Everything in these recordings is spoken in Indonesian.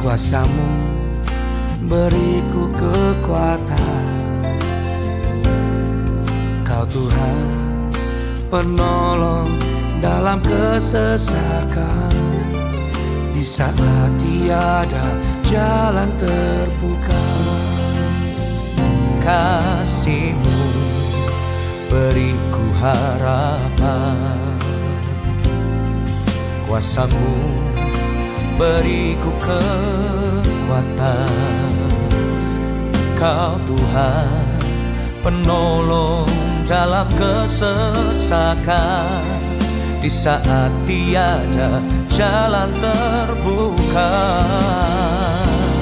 Kuasamu beriku kekuatan. Kau Tuhan penolong dalam kesesakan. Di saat tiada jalan terbuka, kasih-Mu beriku harapan. Kuasa-Mu beriku kekuatan. Kau Tuhan penolong dalam kesesakan. Di saat tiada jalan terbuka,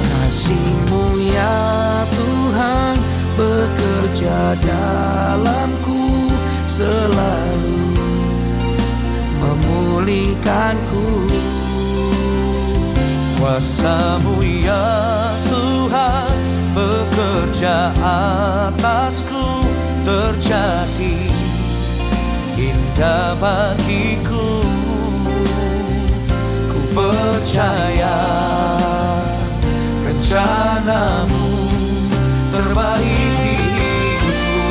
kasih-Mu ya Tuhan bekerja dalamku, selalu memulihkanku. Kuasa-Mu ya Tuhan bekerja atasku, terjadi indah bagiku. Ku percaya rencana-Mu terbaik di hidupku.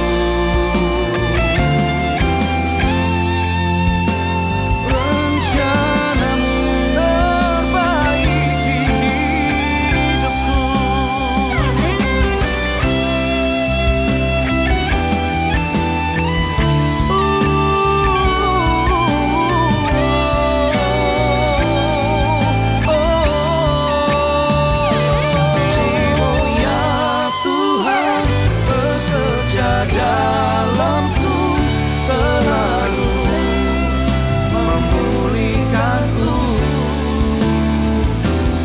Rencana-Mu Terbaik di hidupku. kasih-Mu ya Tuhan bekerja dalamku, selalu memulihkanku.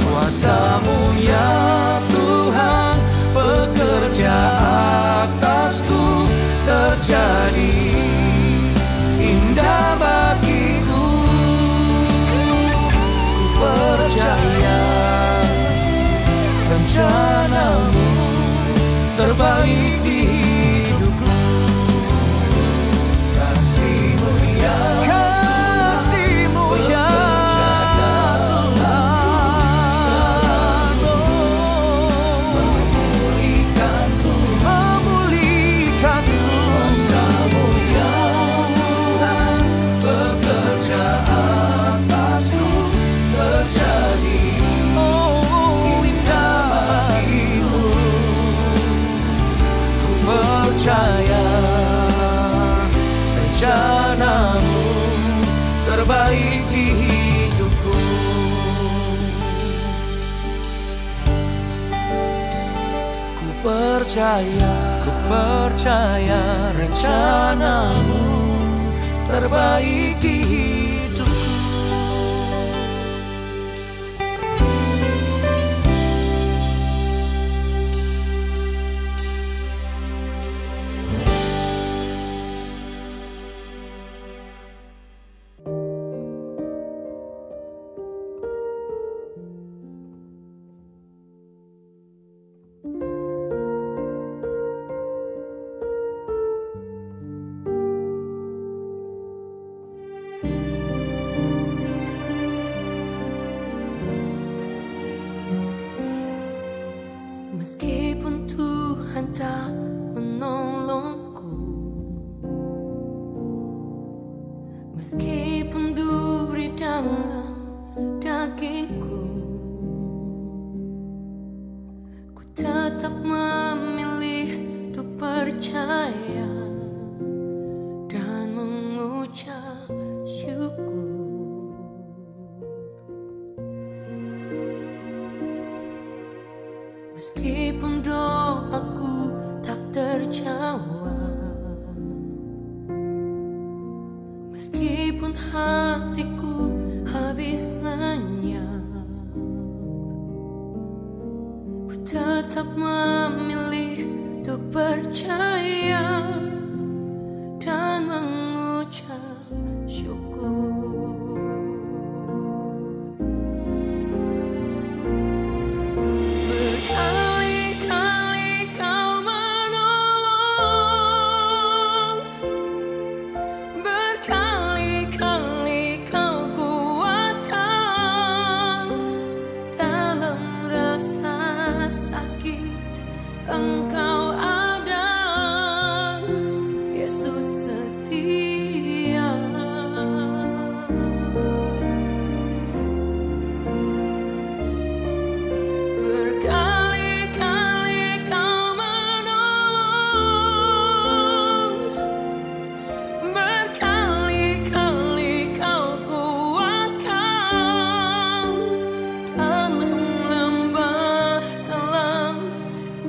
Kuasa-Mu ya Tuhan bekerja atasku, terjadi indah bagiku. Ku percaya rencana-Mu terbaik di hidupku. Kasih-Mu ya Kasih-Mu ya Tuhan memulihkanku. memulihkanku. Kuasa-Mu ya Tuhan bekerja atasku, terjadi Oh, indah bagiku. ku percaya rencana-Mu terbaik di hidupku. Ku percaya rencana-Mu terbaik di hidupku. Meskipun Tuhan tak menolongku, meskipun duri dalam dagingku, ku tetap memilih untuk percaya dan mengucap syukur. Meskipun doaku tak terjawab, meskipun hatiku habis lenyap, ku tetap memilih untuk percaya dan mengucap syukur. Berkali-kali Kau menolong, berkali-kali Kau kuatkan dalam Engkau ada, Yesus setia. Berkali-kali Kau menolong, berkali-kali Kau kuatkan. Dalam lembah kelam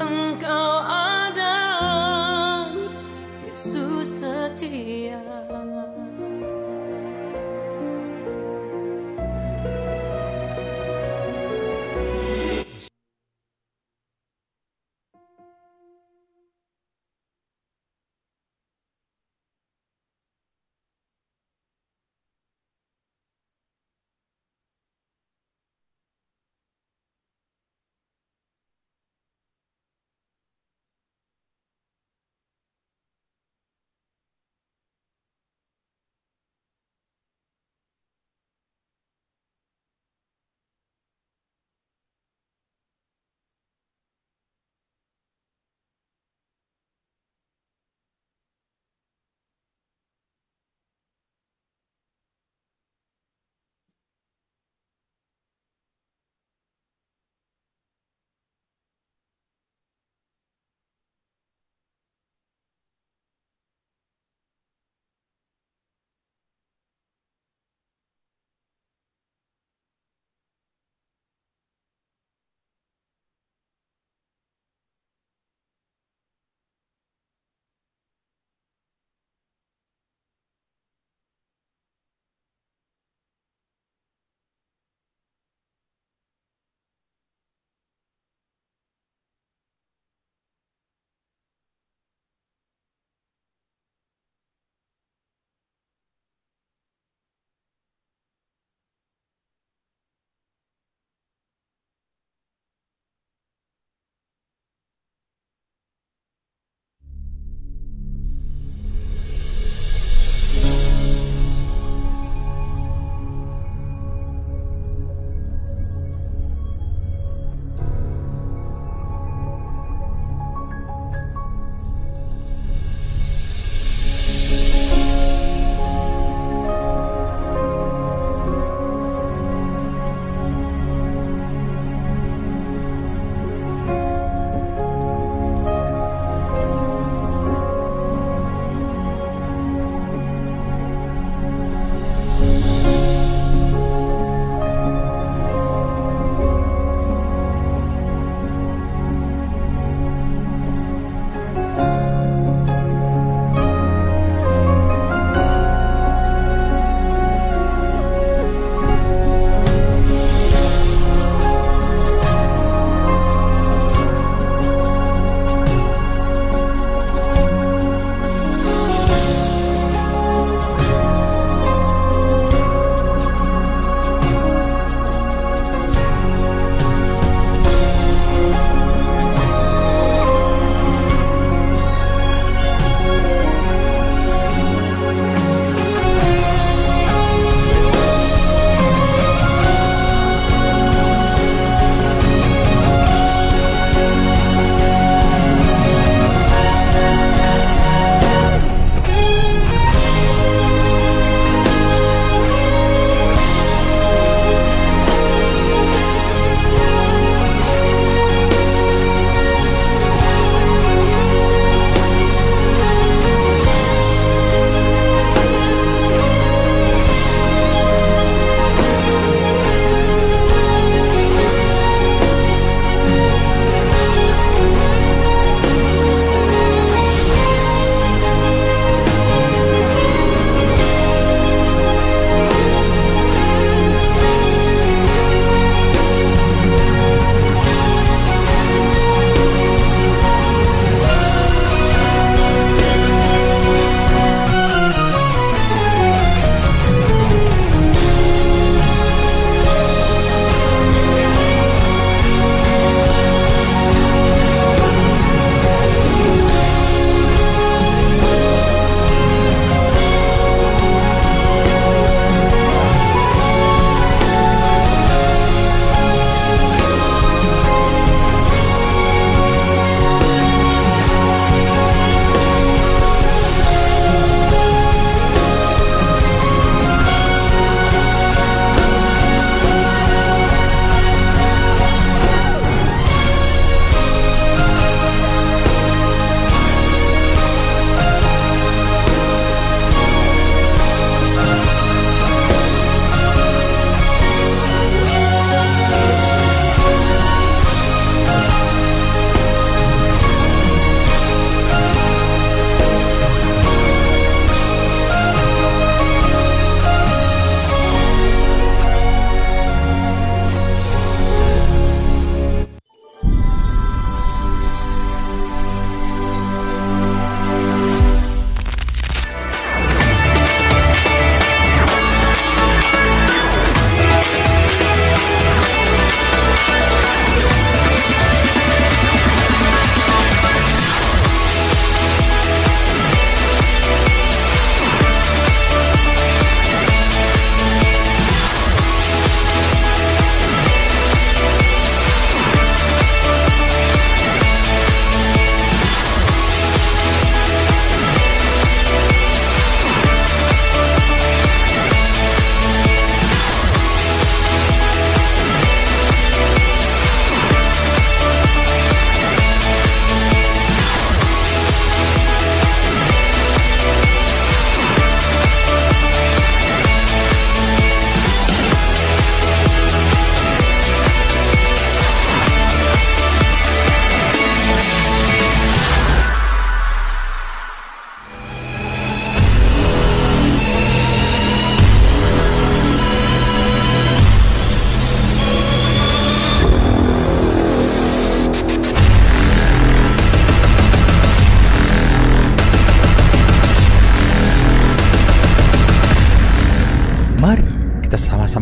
Engkau ada.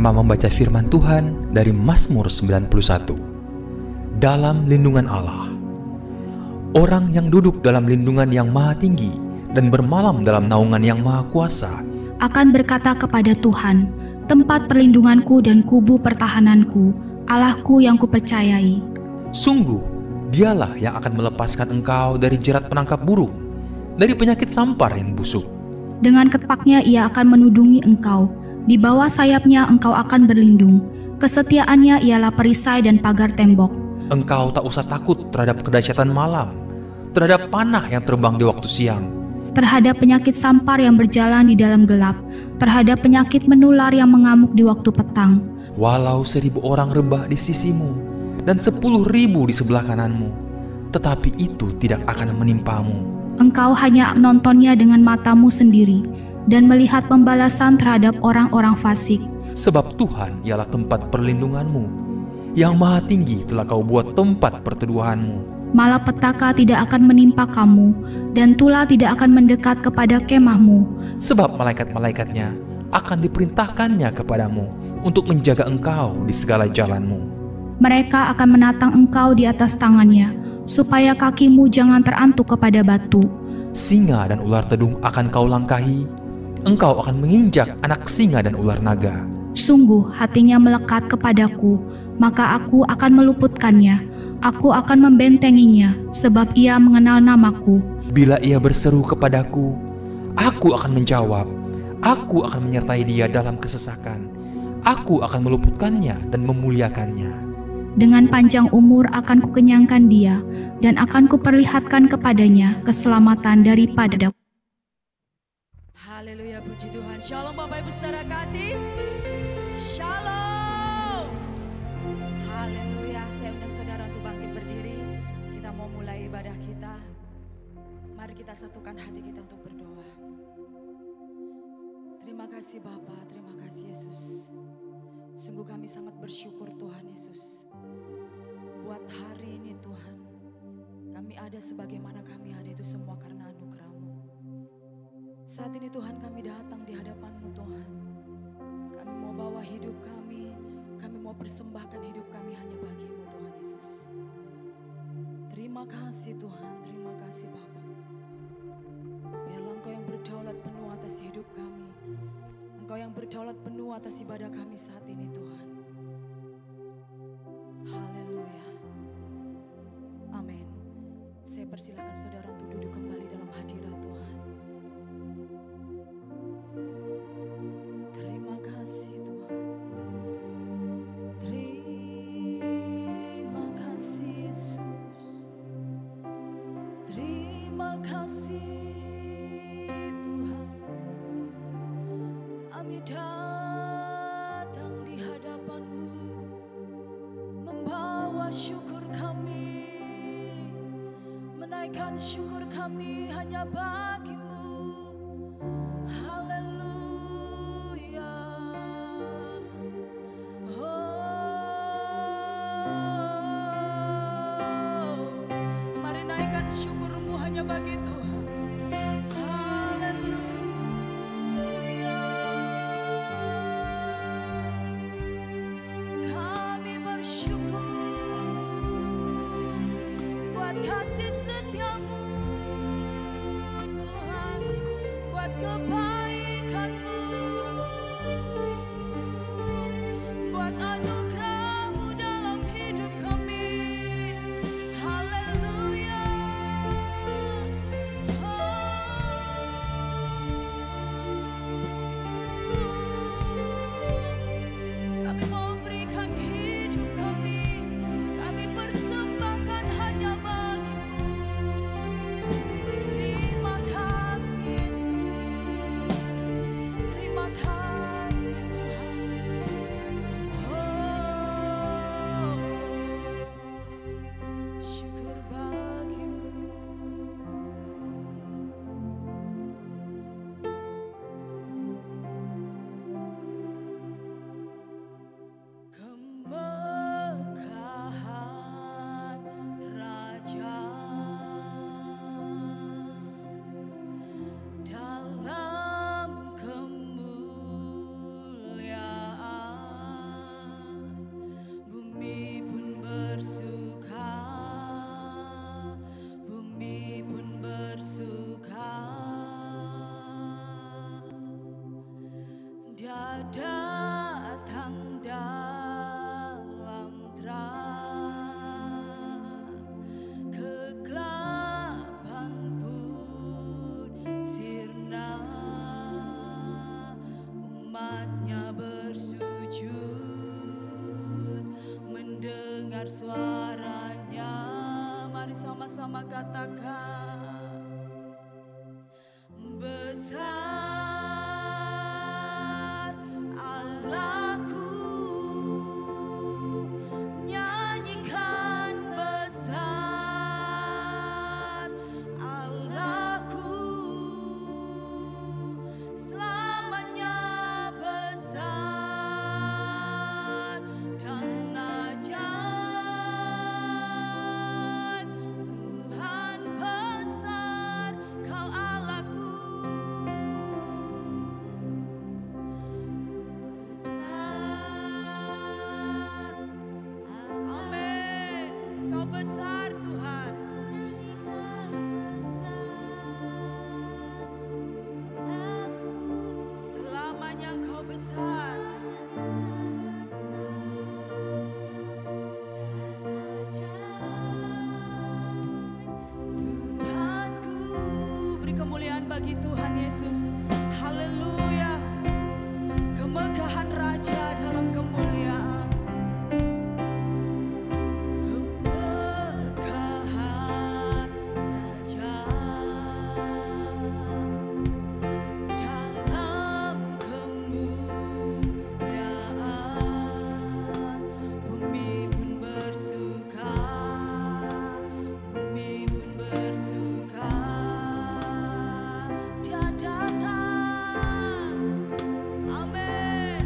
sama-sama membaca firman Tuhan dari Mazmur 91. Dalam lindungan Allah. Orang yang duduk dalam lindungan yang maha tinggi dan bermalam dalam naungan yang maha kuasa akan berkata kepada Tuhan, tempat perlindunganku dan kubu pertahananku, Allahku yang kupercayai. Sungguh, dialah yang akan melepaskan engkau dari jerat penangkap burung, dari penyakit sampar yang busuk. Dengan ketapaknya ia akan menudungi engkau, di bawah sayapnya engkau akan berlindung. Kesetiaannya ialah perisai dan pagar tembok. Engkau tak usah takut terhadap kedahsyatan malam, terhadap panah yang terbang di waktu siang, terhadap penyakit sampar yang berjalan di dalam gelap, terhadap penyakit menular yang mengamuk di waktu petang. Walau 1.000 orang rebah di sisimu dan 10.000 di sebelah kananmu, tetapi itu tidak akan menimpamu. Engkau hanya nontonnya dengan matamu sendiri dan melihat pembalasan terhadap orang-orang fasik. Sebab Tuhan ialah tempat perlindunganmu, yang maha tinggi telah kau buat tempat perteduhanmu. Malapetaka tidak akan menimpa kamu, dan tulah tidak akan mendekat kepada kemahmu. Sebab malaikat-malaikatnya akan diperintahkannya kepadamu untuk menjaga engkau di segala jalanmu. Mereka akan menatang engkau di atas tangannya, supaya kakimu jangan terantuk kepada batu. Singa dan ular tedung akan kau langkahi, engkau akan menginjak anak singa dan ular naga. Sungguh hatinya melekat kepadaku, maka aku akan meluputkannya. Aku akan membentenginya, sebab ia mengenal namaku. Bila ia berseru kepadaku, aku akan menjawab. Aku akan menyertai dia dalam kesesakan. Aku akan meluputkannya dan memuliakannya. Dengan panjang umur akan kukenyangkan dia, dan akan kuperlihatkan kepadanya keselamatan daripada. Haleluya, puji Tuhan. Shalom Bapak Ibu Saudara kasih. Shalom. Haleluya, saya undang saudara untuk bangkit berdiri. Kita mau mulai ibadah kita. Mari kita satukan hati kita untuk berdoa. Terima kasih Bapa, terima kasih Yesus. Sungguh kami sangat bersyukur Tuhan Yesus. Buat hari ini Tuhan, kami ada sebagaimana kami ada itu semua karena anugerah-Mu. Saat ini Tuhan kami datang di hadapan-Mu Tuhan. Kami mau bawa hidup kami mau persembahkan hidup kami hanya bagi-Mu Tuhan Yesus. Terima kasih Tuhan, terima kasih Bapa. Biarlah Engkau yang berdaulat penuh atas hidup kami. Engkau yang berdaulat penuh atas ibadah kami saat ini Tuhan. Haleluya. Amin. Saya persilakan saudara untuk duduk kembali dalam hadirat Tuhan. Terima kasih Tuhan. Terima kasih Yesus. Terima kasih Tuhan. Kami datang di hadapan-Mu, membawa syukur kami, menaikkan syukur kami hanya bagi-Mu. Haleluya. Oh, mari naikkan syukur-Mu hanya bagi Tuhan. Haleluya. Kami bersyukur buat kasih setia-Mu Tuhan, buat kebaikan-Mu, buat anugerah-Mu dalam hidup kami. Haleluya. Kami mau berikan hidup kami persembahkan hanya bagi-Mu. Terima kasih Yesus. Mari sama-sama katakan. Besar Allahku, nyanyikan besar Allahku, selamanya besar dan ajaib. Tuhan besar, Kau Allahku. Amin. Kau besar Tuhan. Selamanya Kau besar. Tuhanku, beri kemuliaan bagi Tuhan Yesus. Haleluya. Kemegahan Raja dalam kemuliaan. Kemegahan Raja dalam kemuliaan. Bumi pun bersuka, bumi pun bersuka. Dia datang. Amin.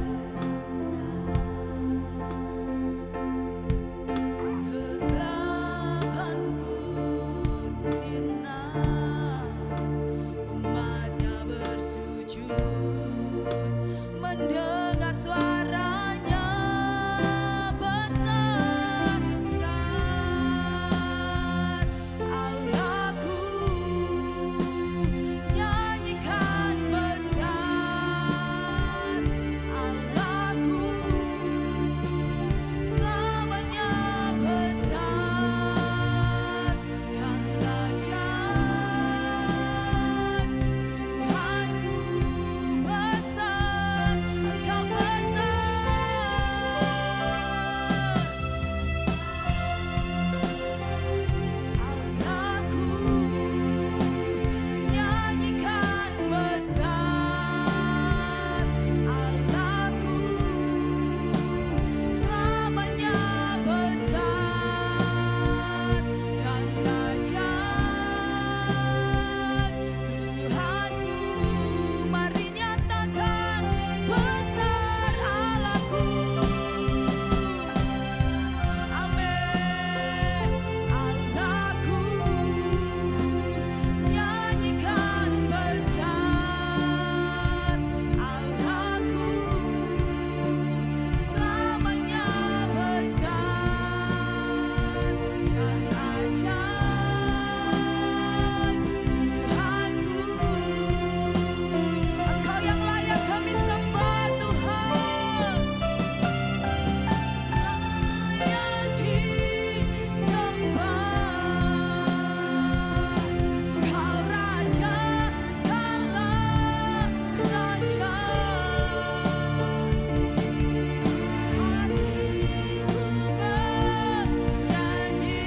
Kegelapan pun sinar, umatnya bersujud mendengar suaranya. Besar, besar Allahku, nyanyikan besar Allahku, selamanya besar dan ajaib. Tuhanku besar, Engkau besar. Allahku, nyanyikan besar Allahku, selamanya besar dan ajaib. Tuhanku, mari nyatakan besar Allahku. Amin. Allahku, nyanyikan besar Allahku, selamanya besar dan ajaib. Tuhanku, Engkau yang layak kami sembah Tuhan. Layak disembah, Kau Raja segala raja. Hatiku bernyanyi,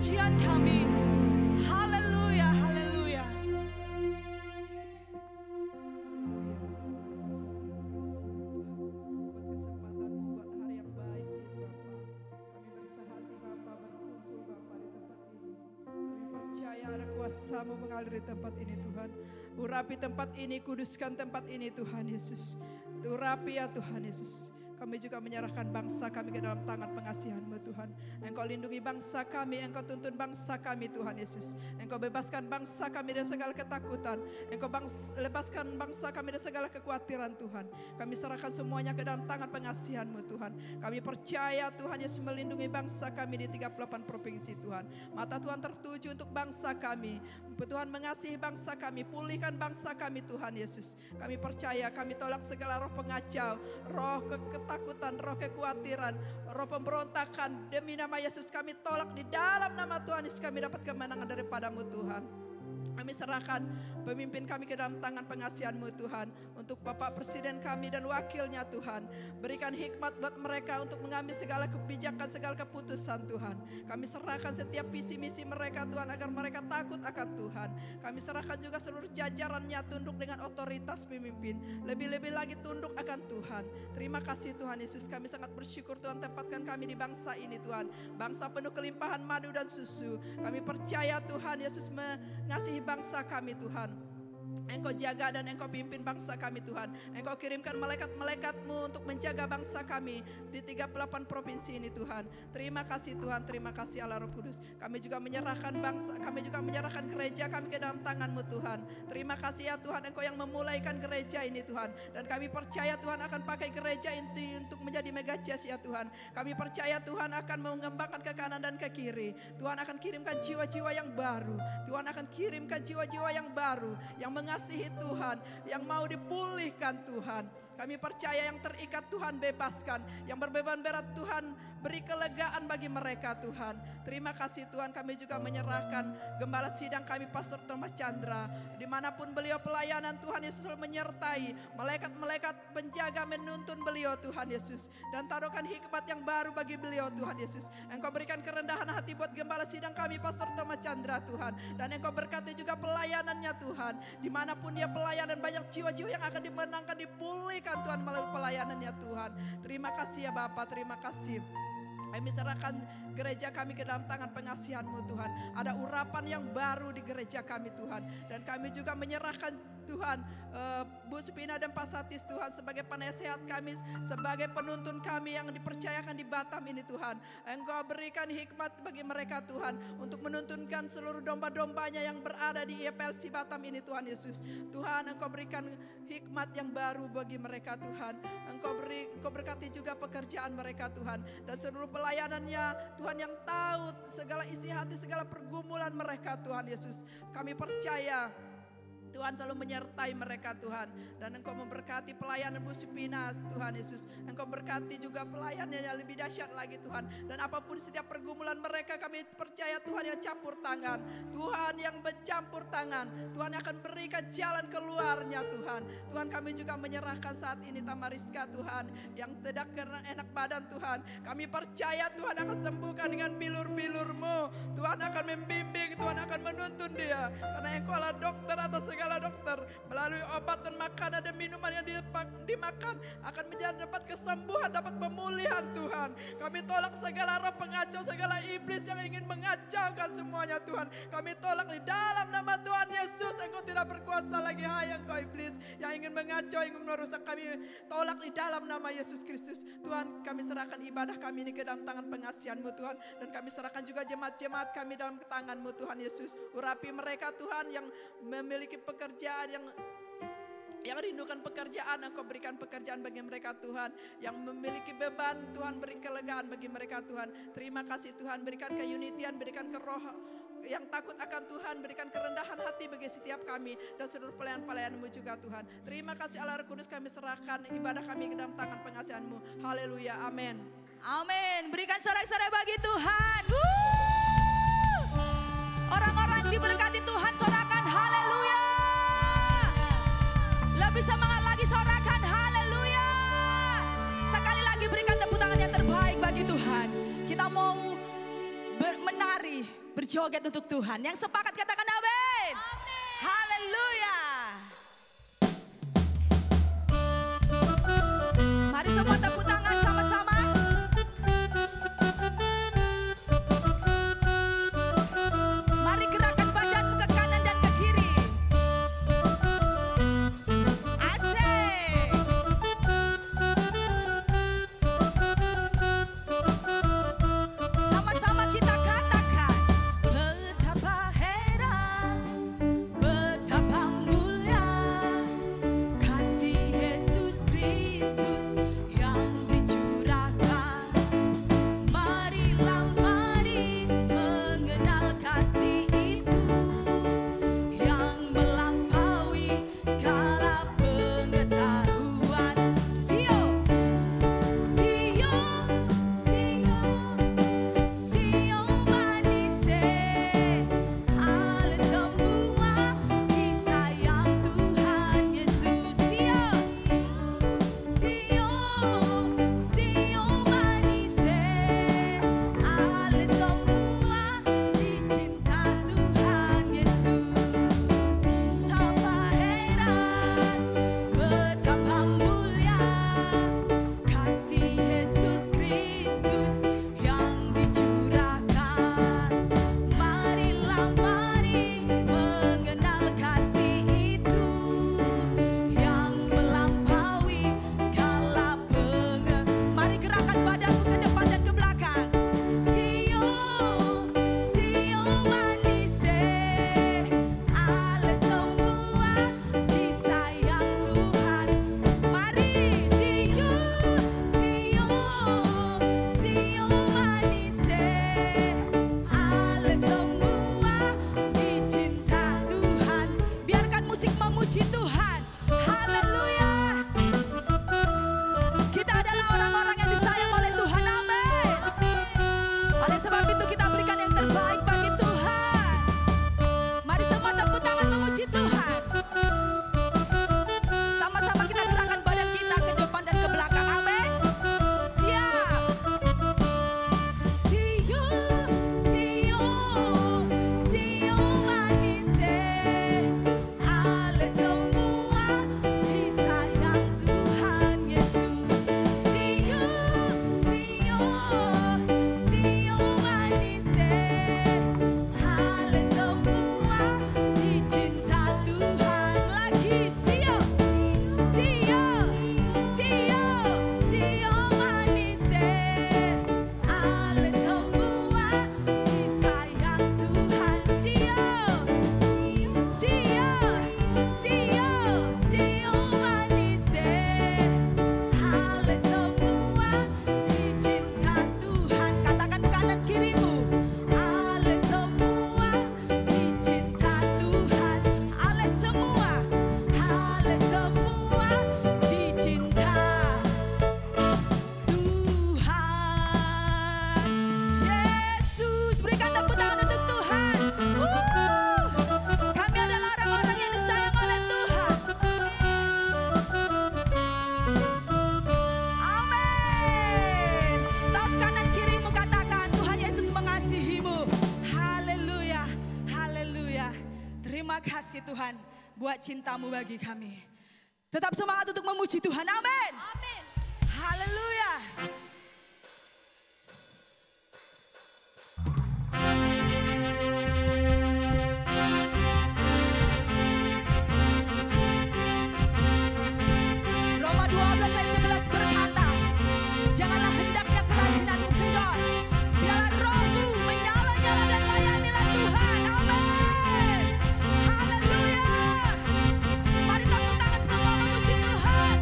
pujian kami. Haleluya, haleluya. Buat kesempatan, buat hari yang baik ini Bapa. Kami bersahati Bapa, berkumpul Bapa di tempat ini. Kami percaya ada kuasa-Mu mengalir di tempat ini Tuhan. Urapi tempat ini, kuduskan tempat ini Tuhan Yesus. Urapi ya Tuhan Yesus. Kami juga menyerahkan bangsa kami ke dalam tangan pengasihan-Mu Tuhan. Engkau lindungi bangsa kami, Engkau tuntun bangsa kami Tuhan Yesus. Engkau bebaskan bangsa kami dari segala ketakutan. Engkau lepaskan bangsa kami dari segala kekhawatiran Tuhan. Kami serahkan semuanya ke dalam tangan pengasihan-Mu Tuhan. Kami percaya Tuhan Yesus melindungi bangsa kami di 38 provinsi Tuhan. Mata Tuhan tertuju untuk bangsa kami. Tuhan mengasihi bangsa kami, pulihkan bangsa kami Tuhan Yesus. Kami percaya, kami tolak segala roh pengacau, roh ketakutan, roh kekhawatiran, roh pemberontakan. Demi nama Yesus kami tolak di dalam nama Tuhan Yesus, kami dapat kemenangan daripada-Mu Tuhan. Kami serahkan pemimpin kami ke dalam tangan pengasihan-Mu Tuhan. Untuk Bapak Presiden kami dan wakilnya Tuhan. Berikan hikmat buat mereka untuk mengambil segala kebijakan, segala keputusan Tuhan. Kami serahkan setiap visi misi mereka Tuhan, agar mereka takut akan Tuhan. Kami serahkan juga seluruh jajarannya tunduk dengan otoritas pemimpin. Lebih-lebih lagi tunduk akan Tuhan. Terima kasih Tuhan Yesus, kami sangat bersyukur Tuhan tempatkan kami di bangsa ini Tuhan. Bangsa penuh kelimpahan madu dan susu. Kami percaya Tuhan Yesus mengasihi bangsa kami Tuhan. Engkau jaga dan Engkau pimpin bangsa kami Tuhan. Engkau kirimkan malaikat-malaikat-Mu untuk menjaga bangsa kami di 38 provinsi ini Tuhan. Terima kasih Tuhan, terima kasih Allah Roh Kudus. Kami juga menyerahkan bangsa, kami juga menyerahkan gereja kami ke dalam tangan-Mu Tuhan. Terima kasih ya Tuhan, Engkau yang memulaikan gereja ini Tuhan. Dan kami percaya Tuhan akan pakai gereja ini untuk menjadi mega church ya Tuhan. Kami percaya Tuhan akan mengembangkan ke kanan dan ke kiri. Tuhan akan kirimkan jiwa-jiwa yang baru. Tuhan akan kirimkan jiwa-jiwa yang baru, yang mengasihi Tuhan, yang mau dipulihkan Tuhan. Kami percaya yang terikat Tuhan bebaskan, yang berbeban berat Tuhan beri kelegaan bagi mereka Tuhan. Terima kasih Tuhan, kami juga menyerahkan gembala sidang kami Pastor Thomas Chandra. Dimanapun beliau pelayanan Tuhan Yesus selalu menyertai. Malaikat-malaikat penjaga menuntun beliau Tuhan Yesus. Dan taruhkan hikmat yang baru bagi beliau Tuhan Yesus. Engkau berikan kerendahan hati buat gembala sidang kami Pastor Thomas Chandra Tuhan. Dan Engkau berkati juga pelayanannya Tuhan. Dimanapun dia pelayanan, banyak jiwa-jiwa yang akan dimenangkan, dipulihkan Tuhan melalui pelayanannya Tuhan. Terima kasih ya Bapa, terima kasih. Kami serahkan gereja kami ke dalam tangan pengasihan-Mu Tuhan. Ada urapan yang baru di gereja kami Tuhan. Dan kami juga menyerahkan Tuhan Bu Supina dan Pak Satis Tuhan sebagai penasehat kami, sebagai penuntun kami yang dipercayakan di Batam ini Tuhan. Engkau berikan hikmat bagi mereka Tuhan untuk menuntunkan seluruh domba-dombanya yang berada di EPLC Batam ini Tuhan Yesus. Tuhan, Engkau berikan hikmat yang baru bagi mereka Tuhan. Engkau berkati juga pekerjaan mereka Tuhan, dan seluruh pelayanannya Tuhan yang tahu segala isi hati, segala pergumulan mereka Tuhan Yesus. Kami percaya Tuhan selalu menyertai mereka Tuhan. Dan Engkau memberkati pelayanan Bu Supina Tuhan Yesus. Engkau berkati juga pelayanannya yang lebih dahsyat lagi Tuhan. Dan apapun setiap pergumulan mereka, kami percaya Tuhan yang campur tangan. Tuhan yang bercampur tangan. Tuhan akan berikan jalan keluarnya Tuhan. Tuhan, kami juga menyerahkan saat ini Tamariska Tuhan, yang tidak karena enak badan Tuhan. Kami percaya Tuhan akan sembuhkan dengan bilur-bilur-Mu. Tuhan akan membimbing, Tuhan akan menuntun dia. Karena Engkau adalah dokter atas segala dokter. Melalui obat dan makanan dan minuman yang dimakan akan menjadi dapat kesembuhan, dapat pemulihan Tuhan. Kami tolak segala roh pengacau, segala iblis yang ingin mengacaukan semuanya Tuhan. Kami tolak di dalam nama Tuhan Yesus. Engkau tidak berkuasa lagi, hai engkau iblis yang ingin mengacau, ingin merusak. Kami tolak di dalam nama Yesus Kristus. Tuhan, kami serahkan ibadah kami ini ke dalam tangan pengasihan-Mu Tuhan. Dan kami serahkan juga jemaat-jemaat kami dalam tangan-Mu Tuhan Yesus. Urapi mereka Tuhan yang memiliki pekerjaan, yang rindukan pekerjaan. Engkau berikan pekerjaan bagi mereka Tuhan. Yang memiliki beban, Tuhan beri kelegaan bagi mereka Tuhan. Terima kasih Tuhan, berikan keunitian, berikan keroh yang takut akan Tuhan, berikan kerendahan hati bagi setiap kami dan seluruh pelayan-pelayan-Mu juga Tuhan. Terima kasih Allah Roh Kudus, kami serahkan ibadah kami ke dalam tangan pengasihan-Mu. Haleluya, amin. Amin. Berikan sorak-sorai bagi Tuhan. Orang-orang diberkati Tuhan, sorakan haleluya. Lebih semangat lagi, sorakan haleluya. Sekali lagi berikan tepuk tangan yang terbaik bagi Tuhan. Kita mau menari berjoget untuk Tuhan. Yang sepakat katakan amin. Haleluya. Mari semua tepuk tangan sama-sama. Mari gerakan badanmu ke kanan dan ke kiri. Asik. Sama-sama kita katakan, betapa heran, betapa mulia kasih Yesus Kristus yang dicurahkan. Marilah mari mengenal kasih itu yang melampaui segala pengetahuan. Sio, sio, sio, sio manise, ale semua disayang Tuhan Yesus. Sio, sio, sio manise, ale semua dicinta Tuhan Yesus. Betapa heran, betapa mulia kasih Yesus Kristus yang dicurahkan. Marilah mari mengenal kasih itu yang melampaui segala Mari gerakan badanmu ke depan dan ke belakang. Sio, sio manise, ale semua disayang Tuhan. Mari sio, sio, sio manise, ale semua dicinta Tuhan. Biarkan musik memuji Tuhan. Haleluya. Kita adalah orang-orang yang disayang oleh Tuhan. Amin. Oleh sebab itu kita berikan yang terbaik bagi Tuhan. Mari semua tepuk tangan memuji Tuhan. Sama-sama kita gerakan badan kita ke depan dan ke belakang. Amin. Siap. Sio, sio, sio manise, ale semua disayang Tuhan Yesus. Sio, sio, sio manise, ale semua dicinta Tuhan. Lagi sio, sio, sio, sio manise, ale semua disayang Tuhan. Sio, sio, sio, sio manise, ale semua dicinta Tuhan. Katakan kanan kirimu, ale semua dicinta Tuhan. Ale semua dicinta Tuhan Yesus. Berikan tepuk tangan untuk Tuhan. Kami adalah orang-orang yang disayang oleh Tuhan. Amin. Tos kanan kirimu katakan, Tuhan Yesus mengasihimu. Haleluya, haleluya. Terima kasih Tuhan buat cintamu bagi kami. Tetap semangat untuk memuji Tuhan. Amin. Haleluya. Roma 12 ayat 11 berkata, janganlah hendaknya kerajinanmu kendor, biarlah rohmu menyala-nyala dan layanilah Tuhan. Amin. Haleluya. Mari tepuk tangan semua memuji Tuhan.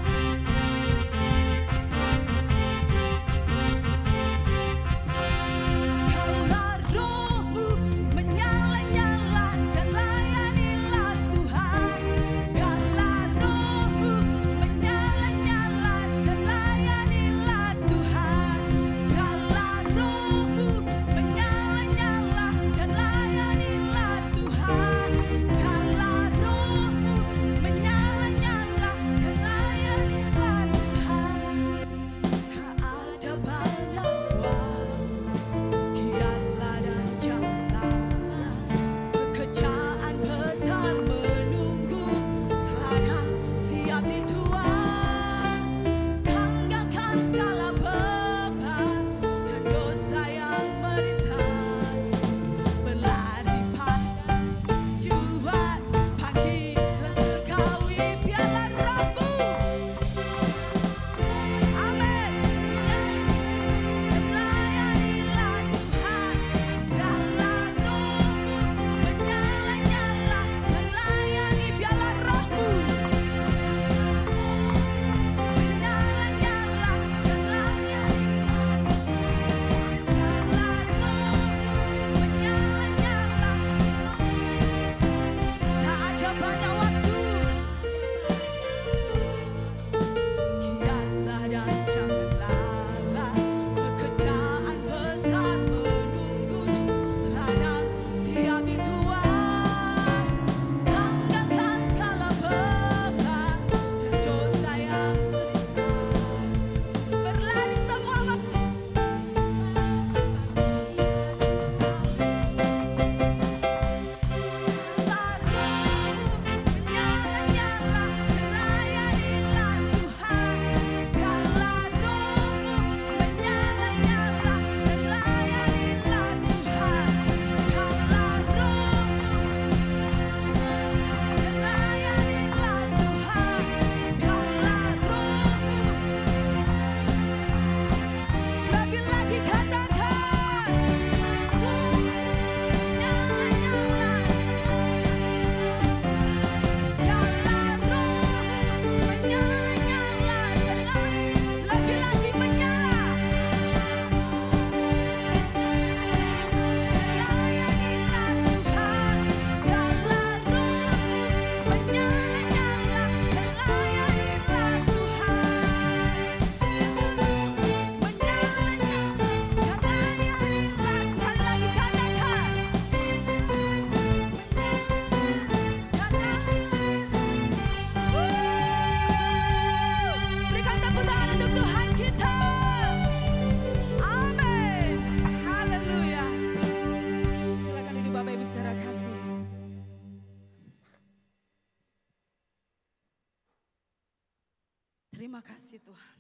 Terima kasih Tuhan.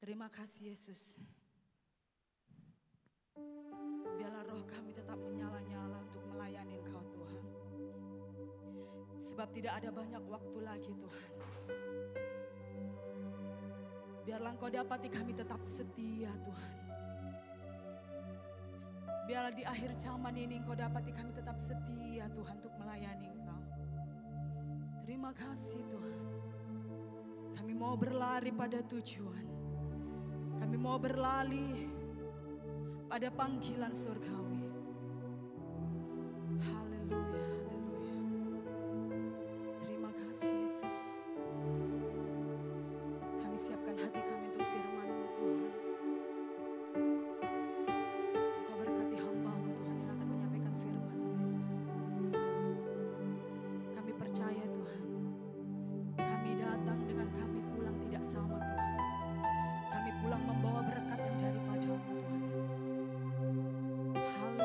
Terima kasih Yesus. Biarlah roh kami tetap menyala-nyala untuk melayani Engkau Tuhan. Sebab tidak ada banyak waktu lagi Tuhan. Biarlah Engkau dapati kami tetap setia Tuhan. Biarlah di akhir zaman ini Engkau dapati kami tetap setia Tuhan untuk melayani Engkau. Terima kasih Tuhan. Kami mau berlari pada tujuan. Kami mau berlari pada panggilan surgawi. Haleluya, haleluya. Terima kasih Yesus. Kami siapkan hati kami untuk firman-Mu Tuhan. Engkau berkati hamba-Mu Tuhan yang akan menyampaikan firman-Mu Yesus. Kami percaya Tuhan. Kami datang dengan kami pulang tidak sama Tuhan. Kami pulang membawa berkat yang daripada-Mu Tuhan Yesus. Haleluya.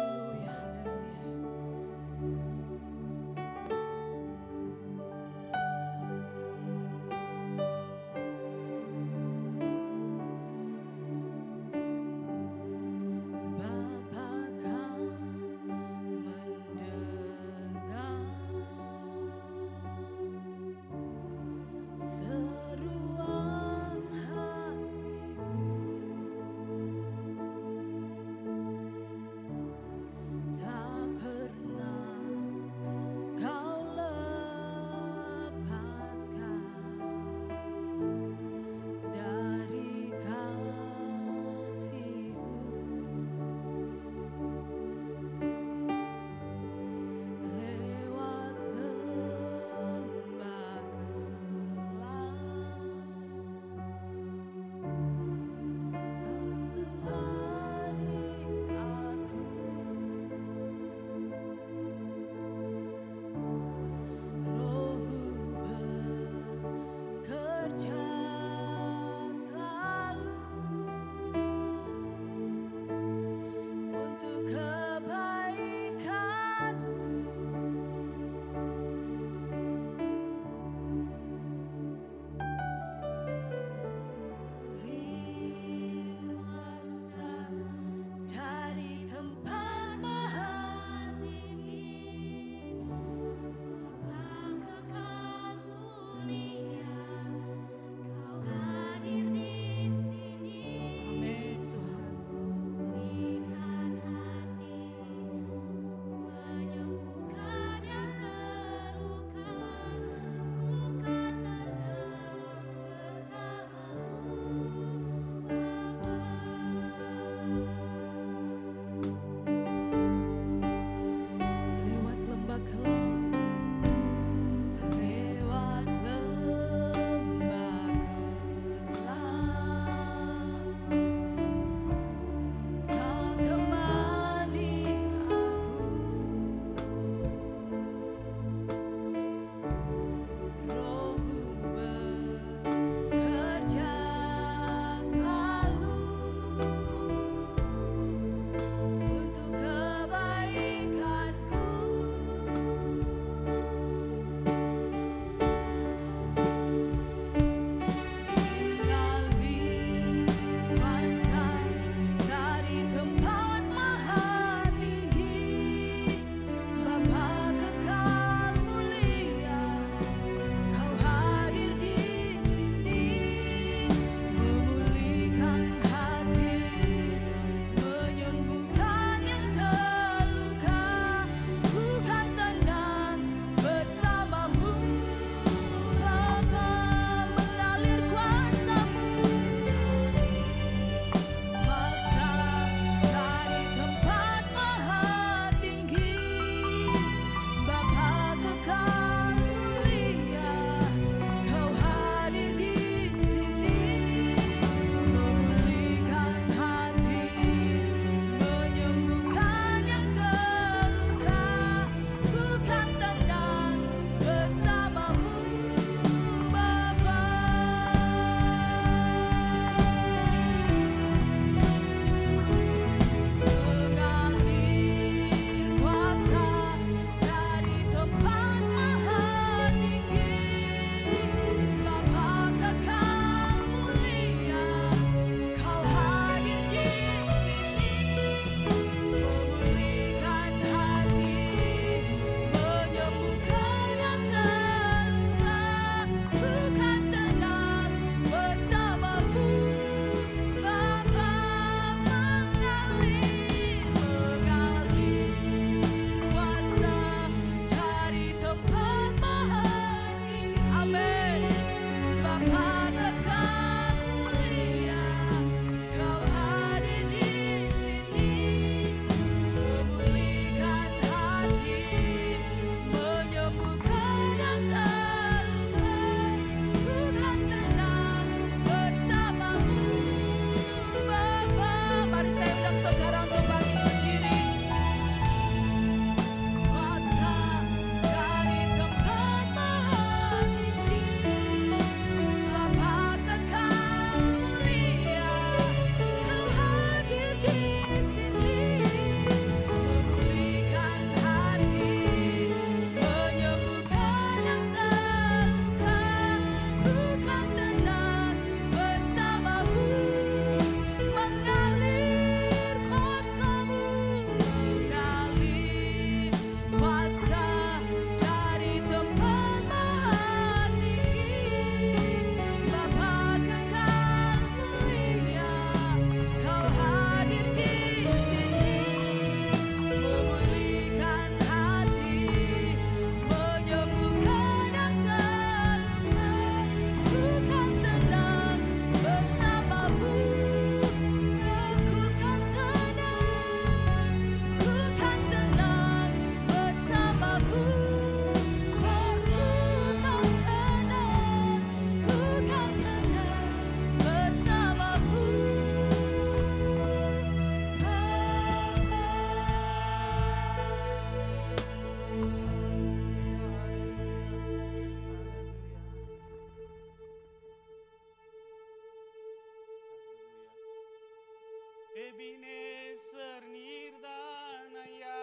Ebenezer நீர்தானையா,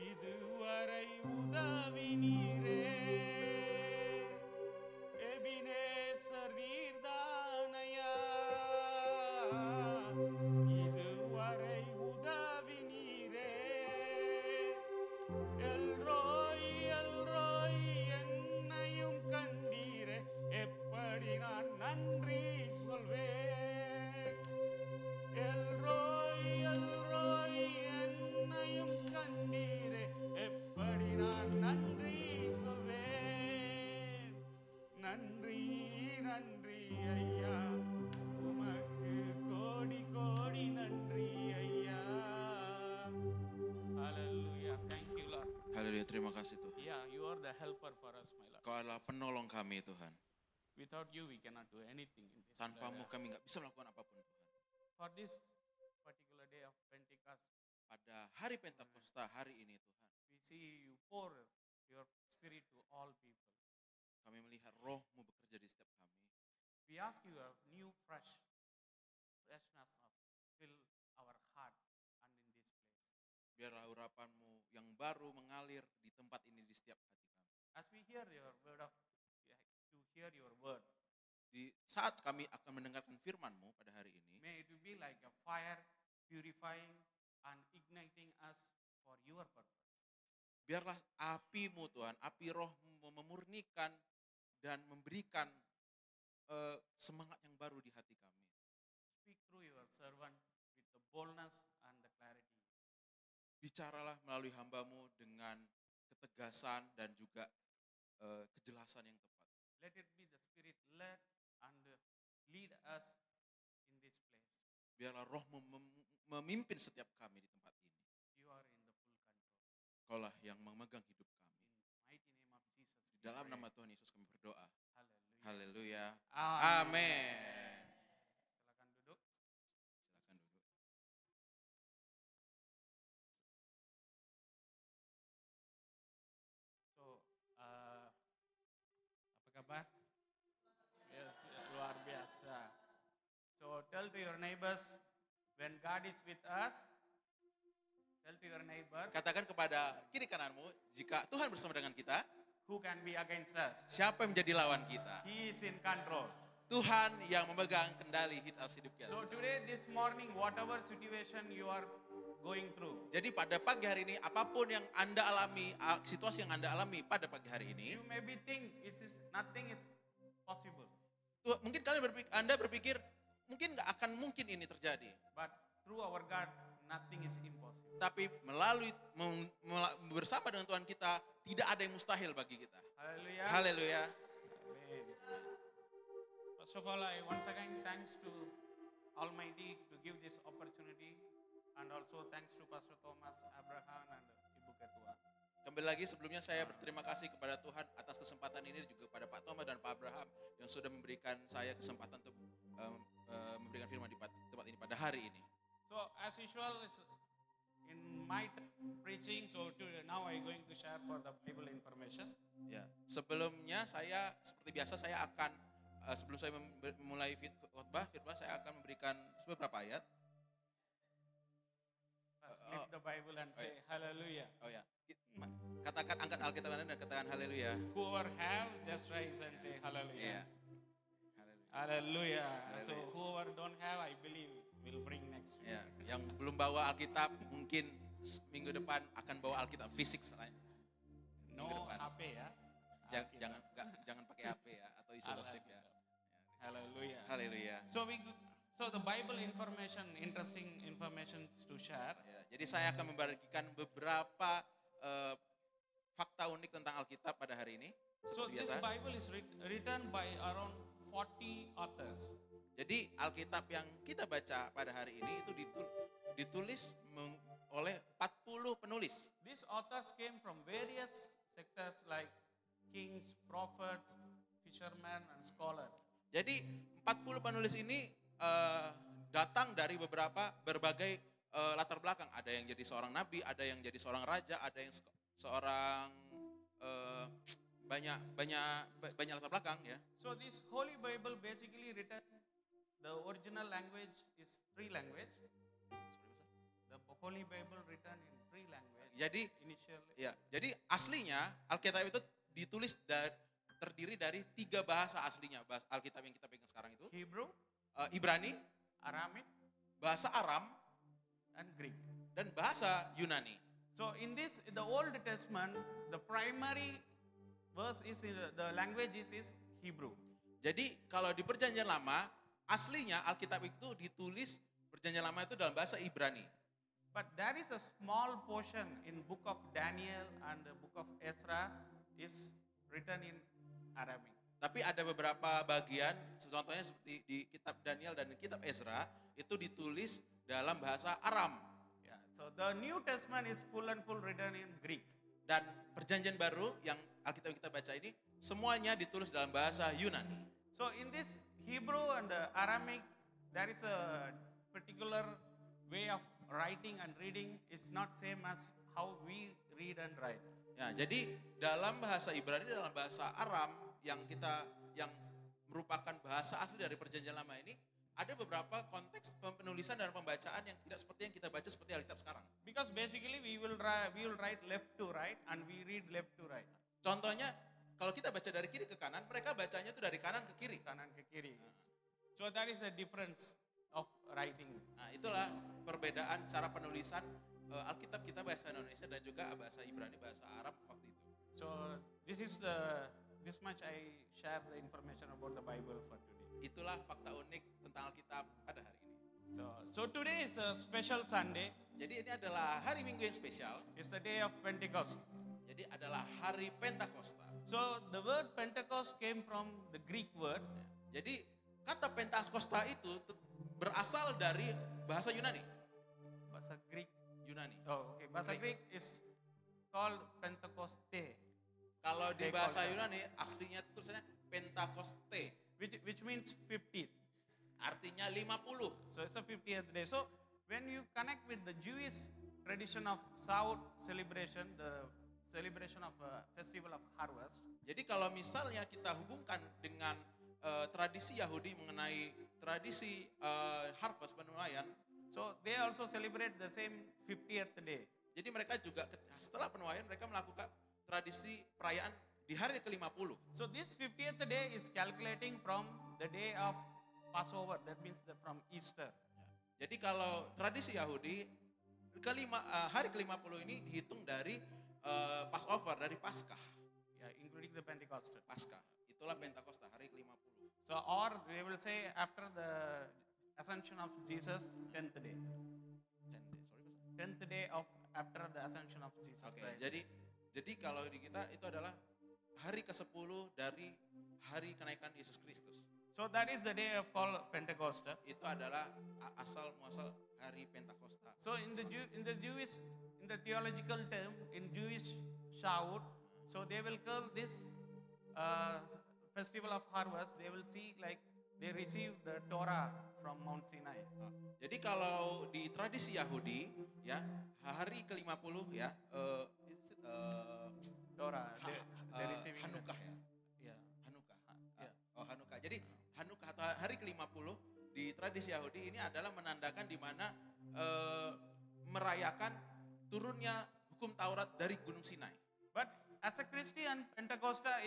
இதுவரை உதவி நீரே. எபினேசர் நீர்தானையா, இதுவரை உதவி நீரே. எல்ரோய் எல்ரோய் என்னையும் கண்டீரே, எப்படி நான் நன்றி சொல்வேன். எல்ரோய் எல்ரோய் என்னையும் கண்டீரே, எப்படி நான் நன்றி சொல்வேன். நன்றி நன்றி ஐயா, உமக்கு கோடி கோடி நன்றி ஐயா. Hallelujah. Thank you Lord. Haleluya, terima kasih Tuhan. Yeah, you are the helper for us, my Lord. Kau adalah penolong kami Tuhan. Without you we cannot do anything in this. Tanpamu kami nggak bisa melakukan apapun Tuhan. For this particular day of Pentecost, Pada hari Pentakosta hari ini Tuhan, we see you pour your spirit to all people. kami melihat roh-Mu bekerja di setiap kami. We ask you a new freshness of fill our heart and in this place. Biarlah urapan-Mu yang baru mengalir di tempat ini di setiap hati kami. As we hear your word to hear your word, Di saat kami akan mendengarkan firman-Mu pada hari ini, may it be like a fire purifying and igniting us for your purpose. biarlah api-Mu Tuhan, api roh-Mu memurnikan dan memberikan semangat yang baru di hati kami. Speak through your servant with the boldness and the clarity. Bicaralah melalui hamba-Mu dengan ketegasan dan juga kejelasan yang tepat. Let it be the spirit led and lead us in this place. Biarlah roh-Mu memimpin setiap kami di tempat ini. You are in the full control. Kaulah yang memegang hidup kami. In mighty name of Jesus. Di dalam nama Tuhan Yesus kami berdoa. Hallelujah. Haleluya. Amin. Silakan duduk. Silakan duduk. So, apa kabar? Yes, luar biasa. So, tell to your neighbors, when God is with us, tell to your neighbors, Katakan kepada kiri kananmu, jika Tuhan bersama dengan kita, who can be against us? siapa yang menjadi lawan kita? He is in control. Tuhan yang memegang kendali hidup kita. So today, this morning, whatever situation you are going through, Jadi pada pagi hari ini, apapun yang Anda alami, situasi yang Anda alami pada pagi hari ini, you maybe think nothing is possible. mungkin Anda berpikir, mungkin nggak akan mungkin ini terjadi. But through our God, nothing is impossible. Tapi bersama dengan Tuhan kita, tidak ada yang mustahil bagi kita. Hallelujah. Haleluya. Amen. First of all, I once again thanks to Almighty to give this opportunity, and also thanks to Pastor Thomas, Abraham, and Ibu Ketua. Kembali lagi sebelumnya saya berterima kasih kepada Tuhan atas kesempatan ini, juga kepada Pak Thomas dan Pak Abraham yang sudah memberikan saya kesempatan untuk memberikan firman di tempat ini pada hari ini. So as usual, it's in my preaching, so now I'm going to share for the Bible information. Ya, sebelumnya saya seperti biasa saya akan sebelum saya memulai khotbah firman, saya akan memberikan beberapa ayat. First, lift the Bible and say hallelujah. Oh ya, katakan, angkat Alkitab Anda dan katakan haleluya. Whoever have, just rise and say hallelujah. Iya. Hallelujah. Hallelujah. So whoever don't have, I believe will bring next week. Ya, yang belum bawa Alkitab mungkin minggu depan akan bawa Alkitab fisik selain minggu No depan. HP ya. Jangan pakai HP ya atau isi WhatsApp ya. Hallelujah. Haleluya. So the Bible information, interesting information to share. Ya, jadi saya akan membagikan beberapa fakta unik tentang Alkitab pada hari ini. So Seperti this biasa. Bible is written by around 40 authors. Jadi Alkitab yang kita baca pada hari ini itu ditulis oleh 40 penulis. These authors came from various sectors like kings, prophets, fishermen, and scholars. Jadi 40 penulis ini datang dari berbagai latar belakang. Ada yang jadi seorang nabi, ada yang jadi seorang raja, ada yang seorang banyak latar belakang ya. So this Holy Bible basically written, the original language is three language. The Holy Bible written in three language. Jadi Initially. ya, jadi aslinya Alkitab itu ditulis terdiri dari 3 bahasa aslinya. Bahasa Alkitab yang kita pegang sekarang itu Hebrew, Ibrani, Aramaic, bahasa Aram, and Greek. dan bahasa Yunani. So in the Old Testament, the primary verse is the language is Hebrew. Jadi kalau di Perjanjian Lama, aslinya Alkitab itu ditulis Perjanjian Lama itu dalam bahasa Ibrani. But there is a small portion in book of Daniel and the book of Ezra is written in Aramaic. Tapi ada beberapa bagian, contohnya seperti di kitab Daniel dan kitab Ezra, itu ditulis dalam bahasa Aram. Yeah. So the New Testament is full and full written in Greek. Dan Perjanjian Baru yang Alkitab yang kita baca ini, semuanya ditulis dalam bahasa Yunani. So in this Hebrew and the Aramaic, there is a particular way of writing and reading. It's not same as how we read and write. Ya, jadi dalam bahasa Ibrani, dalam bahasa Aram yang merupakan bahasa asli dari Perjanjian Lama ini, ada beberapa konteks penulisan dan pembacaan yang tidak seperti yang kita baca seperti Alkitab sekarang. Because basically we will write left to right and we read left to right. Contohnya, kalau kita baca dari kiri ke kanan, mereka bacanya itu dari kanan ke kiri. Kanan ke kiri. So that is the difference of writing. Nah, itulah perbedaan cara penulisan Alkitab kita bahasa Indonesia dan juga bahasa Ibrani, bahasa Arab waktu itu. So this much I share the information about the Bible for today. Itulah fakta unik tentang Alkitab pada hari ini. So today is a special Sunday. Jadi ini adalah hari Minggu yang spesial. It's the day of Pentecost. Jadi adalah hari Pentakosta. So the word Pentecost came from the Greek word. Jadi kata Pentakosta itu berasal dari bahasa Yunani. Bahasa Greek. Yunani. Oh, okay. Bahasa Greek is called Pentecoste. Kalau di bahasa Yunani aslinya tulisannya Pentakoste. Which means 50. Artinya 50. So it's a 50th day. So when you connect with the Jewish tradition of Saut celebration, the celebration of festival of harvest. Jadi kalau misalnya kita hubungkan dengan tradisi Yahudi mengenai tradisi harvest penuaian, so they also celebrate the same 50th day. Jadi mereka juga setelah penuaian mereka melakukan tradisi perayaan di hari ke-50. So this 50th day is calculating from the day of Passover, that means from Easter. Jadi kalau tradisi Yahudi hari ke-50 ini dihitung dari Passover, dari Paskah. Yeah, including the Pentecost. Paskah. Itulah Pentakosta, hari ke-50. So or they will say after the ascension of Jesus, 10th day. 10th day of after the ascension of Jesus Christ. Jadi kalau di kita itu adalah hari ke-10 dari hari kenaikan Yesus Kristus. So that is the day of called Pentecost. Itu adalah asal muasal hari Pentakosta. So in the theological term, in Jewish shout, so they will call this festival of harvest, they will see like they receive the Torah from Mount Sinai. Jadi kalau di tradisi Yahudi, ya hari ke-50 ya, Torah, they receiving Hanukkah ya. Yeah. Hanukkah. Yeah. Oh Hanukkah. Jadi Hanukkah atau hari ke-50 di tradisi Yahudi ini adalah menandakan di mana merayakan turunnya hukum Taurat dari Gunung Sinai. But as a Christian, Pentecosta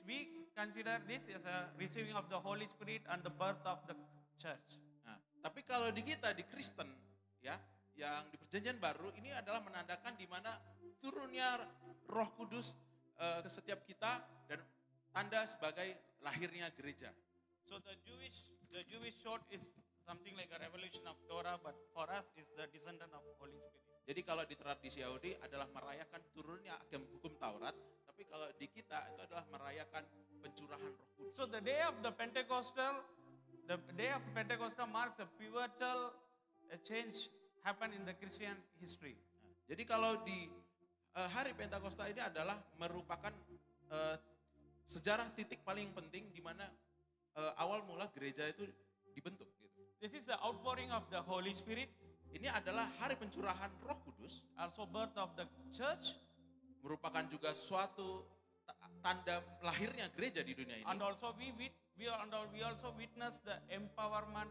we consider this as a receiving of the Holy Spirit and the birth of the church. Nah, tapi kalau di kita di Kristen ya, yang di Perjanjian Baru ini adalah menandakan di mana turunnya Roh Kudus ke setiap kita dan tanda sebagai lahirnya gereja. So the Jewish short is something like a revelation of Torah, but for us is the descendant of Holy Spirit. Jadi kalau di tradisi Yahudi adalah merayakan turunnya hukum Taurat, tapi kalau di kita itu adalah merayakan pencurahan Roh Kudus. So the day of Pentecost marks a pivotal change happen in the Christian history. Jadi kalau di hari Pentakosta ini adalah merupakan sejarah titik paling penting di mana awal mula gereja itu dibentuk. Gitu. This is the outpouring of the Holy Spirit. Ini adalah hari pencurahan Roh Kudus. Also birth of the church. Merupakan juga suatu tanda lahirnya gereja di dunia ini. And also we we also witness the empowerment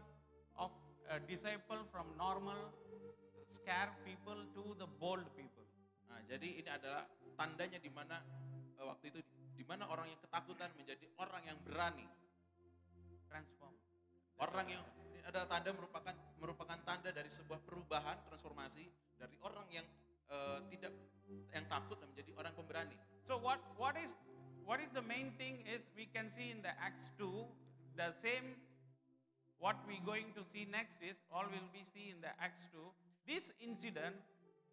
of a disciple from normal scared people to the bold people. Nah, jadi ini adalah tandanya di mana waktu itu di mana orang yang ketakutan menjadi orang yang berani. Transform. Orang yang ini adalah tanda merupakan tanda dari sebuah perubahan transformasi dari orang yang tidak yang takut dan menjadi orang pemberani. So what is the main thing is we can see in the Acts 2 the same what we going to see next is all will be see in the Acts 2. This incident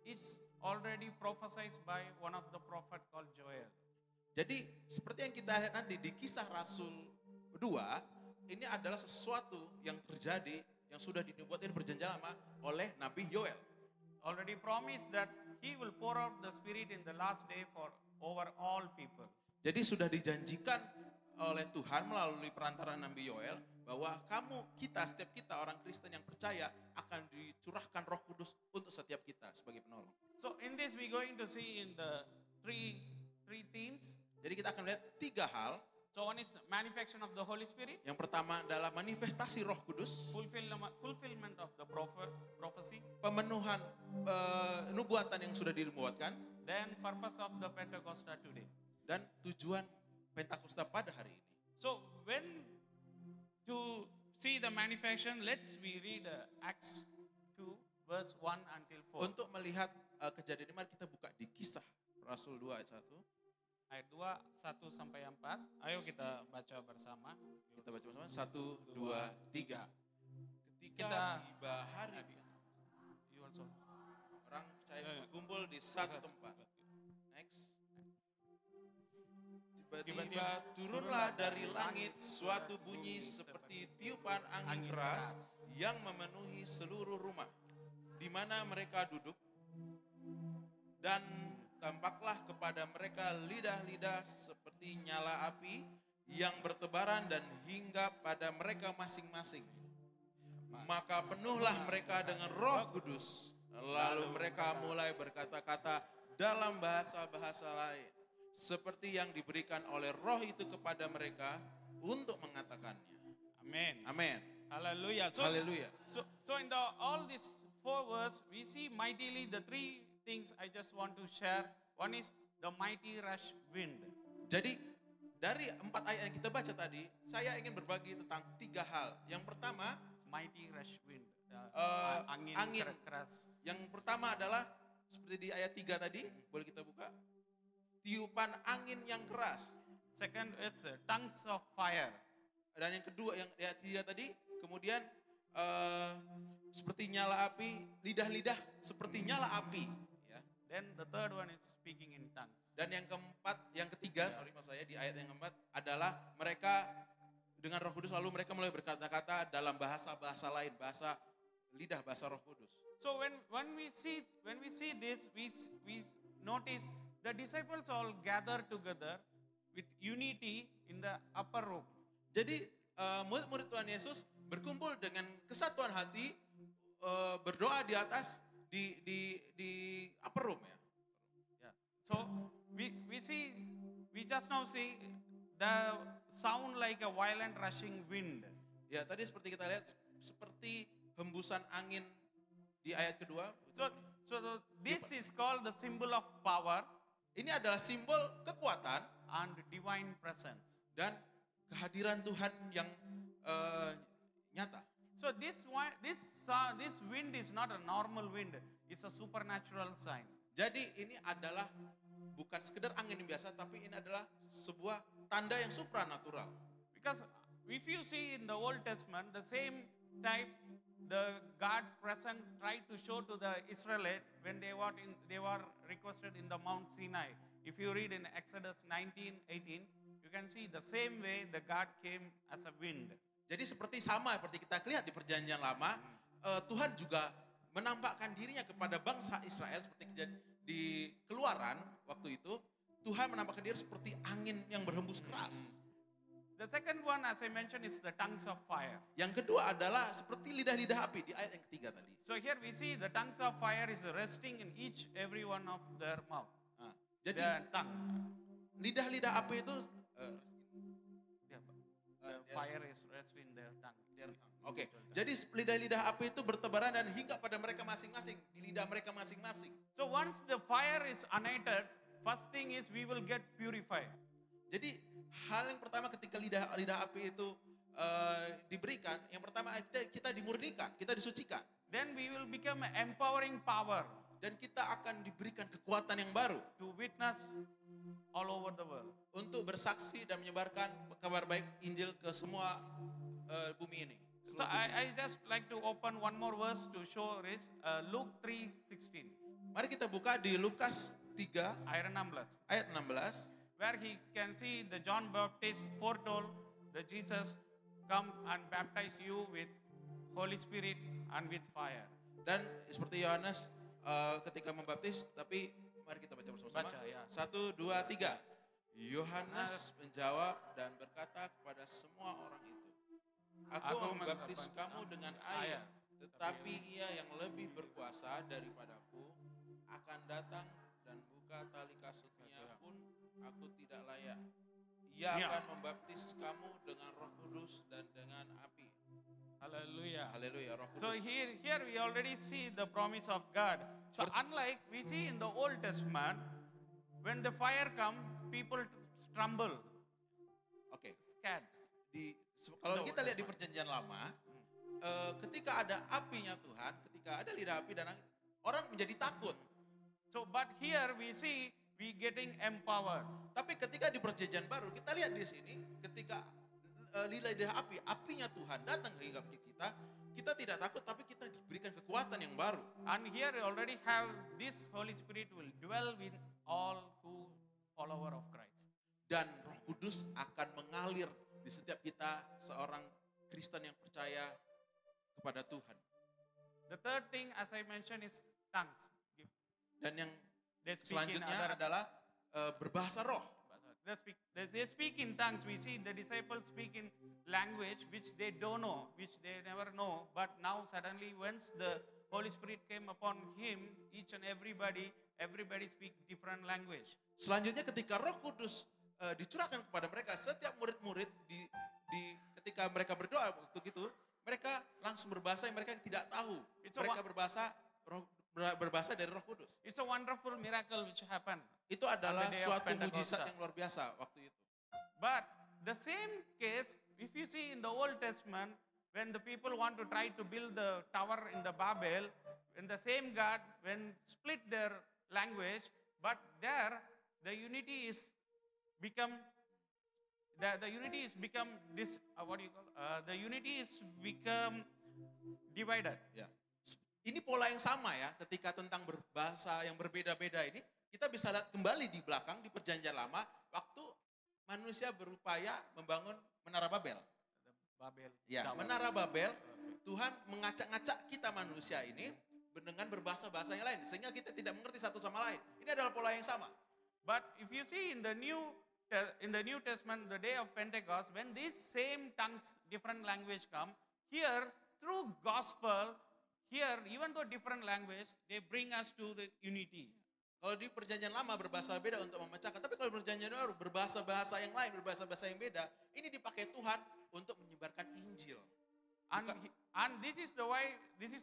is already prophesied by one of the prophet called Joel. Jadi seperti yang kita lihat nanti di Kisah Rasul 2, ini adalah sesuatu yang terjadi yang sudah dinubuatkan perjanjian lama oleh Nabi Yoel. Already promised that he will pour out the spirit in the last day for over all people. Jadi sudah dijanjikan oleh Tuhan melalui perantara Nabi Yoel bahwa setiap kita orang Kristen yang percaya akan dicurahkan Roh Kudus untuk setiap kita sebagai penolong. So in this we going to see in the three themes. Jadi kita akan lihat 3 hal. So one is manifestation of the Holy Spirit. Yang pertama adalah manifestasi Roh Kudus. Fulfillment of the prophecy. Pemenuhan nubuatan yang sudah dinubuatkan. Then purpose of the Pentecostal today. Dan tujuan Pentakosta pada hari ini. So when to see the manifestation, let's we read Acts 2 verse 1 until 4. Untuk melihat kejadian ini mari kita buka di Kisah Rasul 2 ayat 1. Ayat 2, 1 sampai 4. Ayo kita baca bersama. Kita baca bersama. 1, 2, 3. Ketika tiba hari You also. orang percaya berkumpul di satu tempat. Next. Tiba-tiba turunlah dari langit suatu bunyi seperti tiupan angin keras yang memenuhi seluruh rumah di mana mereka duduk. Dan tampaklah kepada mereka lidah-lidah seperti nyala api yang bertebaran dan hinggap pada mereka masing-masing. Maka penuhlah mereka dengan Roh Kudus. Lalu mereka mulai berkata-kata dalam bahasa-bahasa lain. Seperti yang diberikan oleh Roh itu kepada mereka untuk mengatakannya. Amen. Amen. Hallelujah. Hallelujah. So in all these 4 verses, we see mightily the 3 things I just want to share. One is the mighty rush wind. Jadi dari 4 ayat yang kita baca tadi, saya ingin berbagi tentang 3 hal. Yang pertama, mighty rush wind. Angin keras. Yang pertama adalah seperti di ayat 3 tadi, boleh kita buka? Tiupan angin yang keras. Second is tongues of fire. Dan yang kedua yang ayat 3 tadi, kemudian seperti nyala api, lidah-lidah seperti nyala api. Ya. Then the third one is speaking in tongues. Dan yang ketiga, di ayat yang keempat adalah mereka dengan Roh Kudus lalu mereka mulai berkata-kata dalam bahasa-bahasa lain, bahasa lidah, bahasa Roh Kudus. So when we see this, we notice the disciples all gather together with unity in the upper room. Jadi murid-murid Tuhan Yesus berkumpul dengan kesatuan hati, berdoa di atas di upper room ya. Yeah. So we just now see the sound like a violent rushing wind. Ya, tadi seperti kita lihat seperti hembusan angin di ayat kedua. So this is called the symbol of power. Ini adalah simbol kekuatan and divine presence. Dan kehadiran Tuhan yang nyata. So this wind is not a normal wind, it's a supernatural sign. Jadi ini adalah bukan sekedar angin yang biasa, tapi ini adalah sebuah tanda yang supranatural. Because if you see in the Old Testament, the same type the God present tried to show to the Israelites when they were requested in the Mount Sinai. If you read in Exodus 19:18, you can see the same way the God came as a wind. Jadi seperti kita lihat di perjanjian lama, Tuhan juga menampakkan dirinya kepada bangsa Israel seperti di Keluaran waktu itu. Tuhan menampakkan diri seperti angin yang berhembus keras. The second one as I mentioned is the tongues of fire. Yang kedua adalah seperti lidah-lidah api di ayat yang ketiga tadi. So here we see the tongues of fire is resting in each every one of their mouth. Jadi lidah-lidah api itu fire fire is rest in their tongue. Oke, jadi lidah-lidah api itu bertebaran dan hingga pada mereka masing-masing, di lidah mereka masing-masing. So once the fire is united, first thing is we will get purified. Jadi hal yang pertama ketika lidah api itu diberikan, yang pertama kita dimurnikan, kita disucikan. Then we will become an empowering power Dan kita akan diberikan kekuatan yang baru to witness all over the world. untuk bersaksi dan menyebarkan kabar baik Injil ke semua bumi ini. So I just like to open one more verse to show this, Luke 3:16, Mari kita buka di Lukas 3 ayat 16. ayat 16. Where he can see the John Baptist foretold that Jesus come and baptize you with Holy Spirit and with fire. Dan seperti Yohanes ketika membaptis, tapi mari kita baca bersama-sama. Baca, ya. 1, 2, 3. Yohanes menjawab dan berkata kepada semua orang itu, Aku membaptis kamu dengan air, tetapi ia yang lebih berkuasa daripadaku akan datang dan buka tali kasutnya pun aku tidak layak. Ia akan membaptis kamu dengan Roh Kudus dan dengan api. Hallelujah. Haleluya, Roh So Kudus. here we already see the promise of God. So unlike we see in the Old Testament, when the fire come, people stumble, Oke, scared. kalau kita lihat di perjanjian lama, ketika ada apinya Tuhan, ketika ada lidah api dan angin, orang menjadi takut. So but here we see we getting empowered. Tapi ketika di perjanjian baru, kita lihat di sini, ketika lidah api, apinya Tuhan datang hingga kita, kita tidak takut, tapi kita diberikan kekuatan yang baru. And here we already have this Holy Spirit will dwell with all who follower of Christ. Dan Roh Kudus akan mengalir di setiap kita, seorang Kristen yang percaya kepada Tuhan. The third thing, as I mentioned, is tongues. Dan yang They speak in selanjutnya other. adalah berbahasa roh. They speak in tongues. We see the disciples speak in language which they don't know, which they never know. But now suddenly, once the Holy Spirit came upon him, each and everybody speak different language. Selanjutnya ketika Roh Kudus dicurahkan kepada mereka, setiap murid-murid ketika mereka berdoa waktu itu, mereka langsung berbahasa yang mereka tidak tahu. Mereka berbahasa dari Roh Kudus. It's a wonderful miracle which happened. Itu adalah On the day of suatu Pentecost. mujizat yang luar biasa waktu itu. But the same case, if you see in the Old Testament, when the people want to try to build the tower in the Babel, in the same God, when split their language, but there the unity is become divided. Ya. Ini pola yang sama ya, ketika tentang berbahasa yang berbeda-beda ini, kita bisa lihat kembali di belakang di perjanjian lama, waktu manusia berupaya membangun Menara Babel. Babel. Ya, Tower. Menara Babel, Tuhan mengacak-ngacak kita manusia ini dengan berbahasa-bahasa yang lain, sehingga kita tidak mengerti satu sama lain. Ini adalah pola yang sama. But if you see in the New Testament, the day of Pentecost, when these same tongues, different language come, here through gospel, here even though different language, they bring us to the unity. Kalau di perjanjian lama berbahasa beda untuk memecahkan, tapi kalau perjanjian baru berbahasa-bahasa yang lain, berbahasa-bahasa yang beda, ini dipakai Tuhan untuk menyebarkan Injil. And this is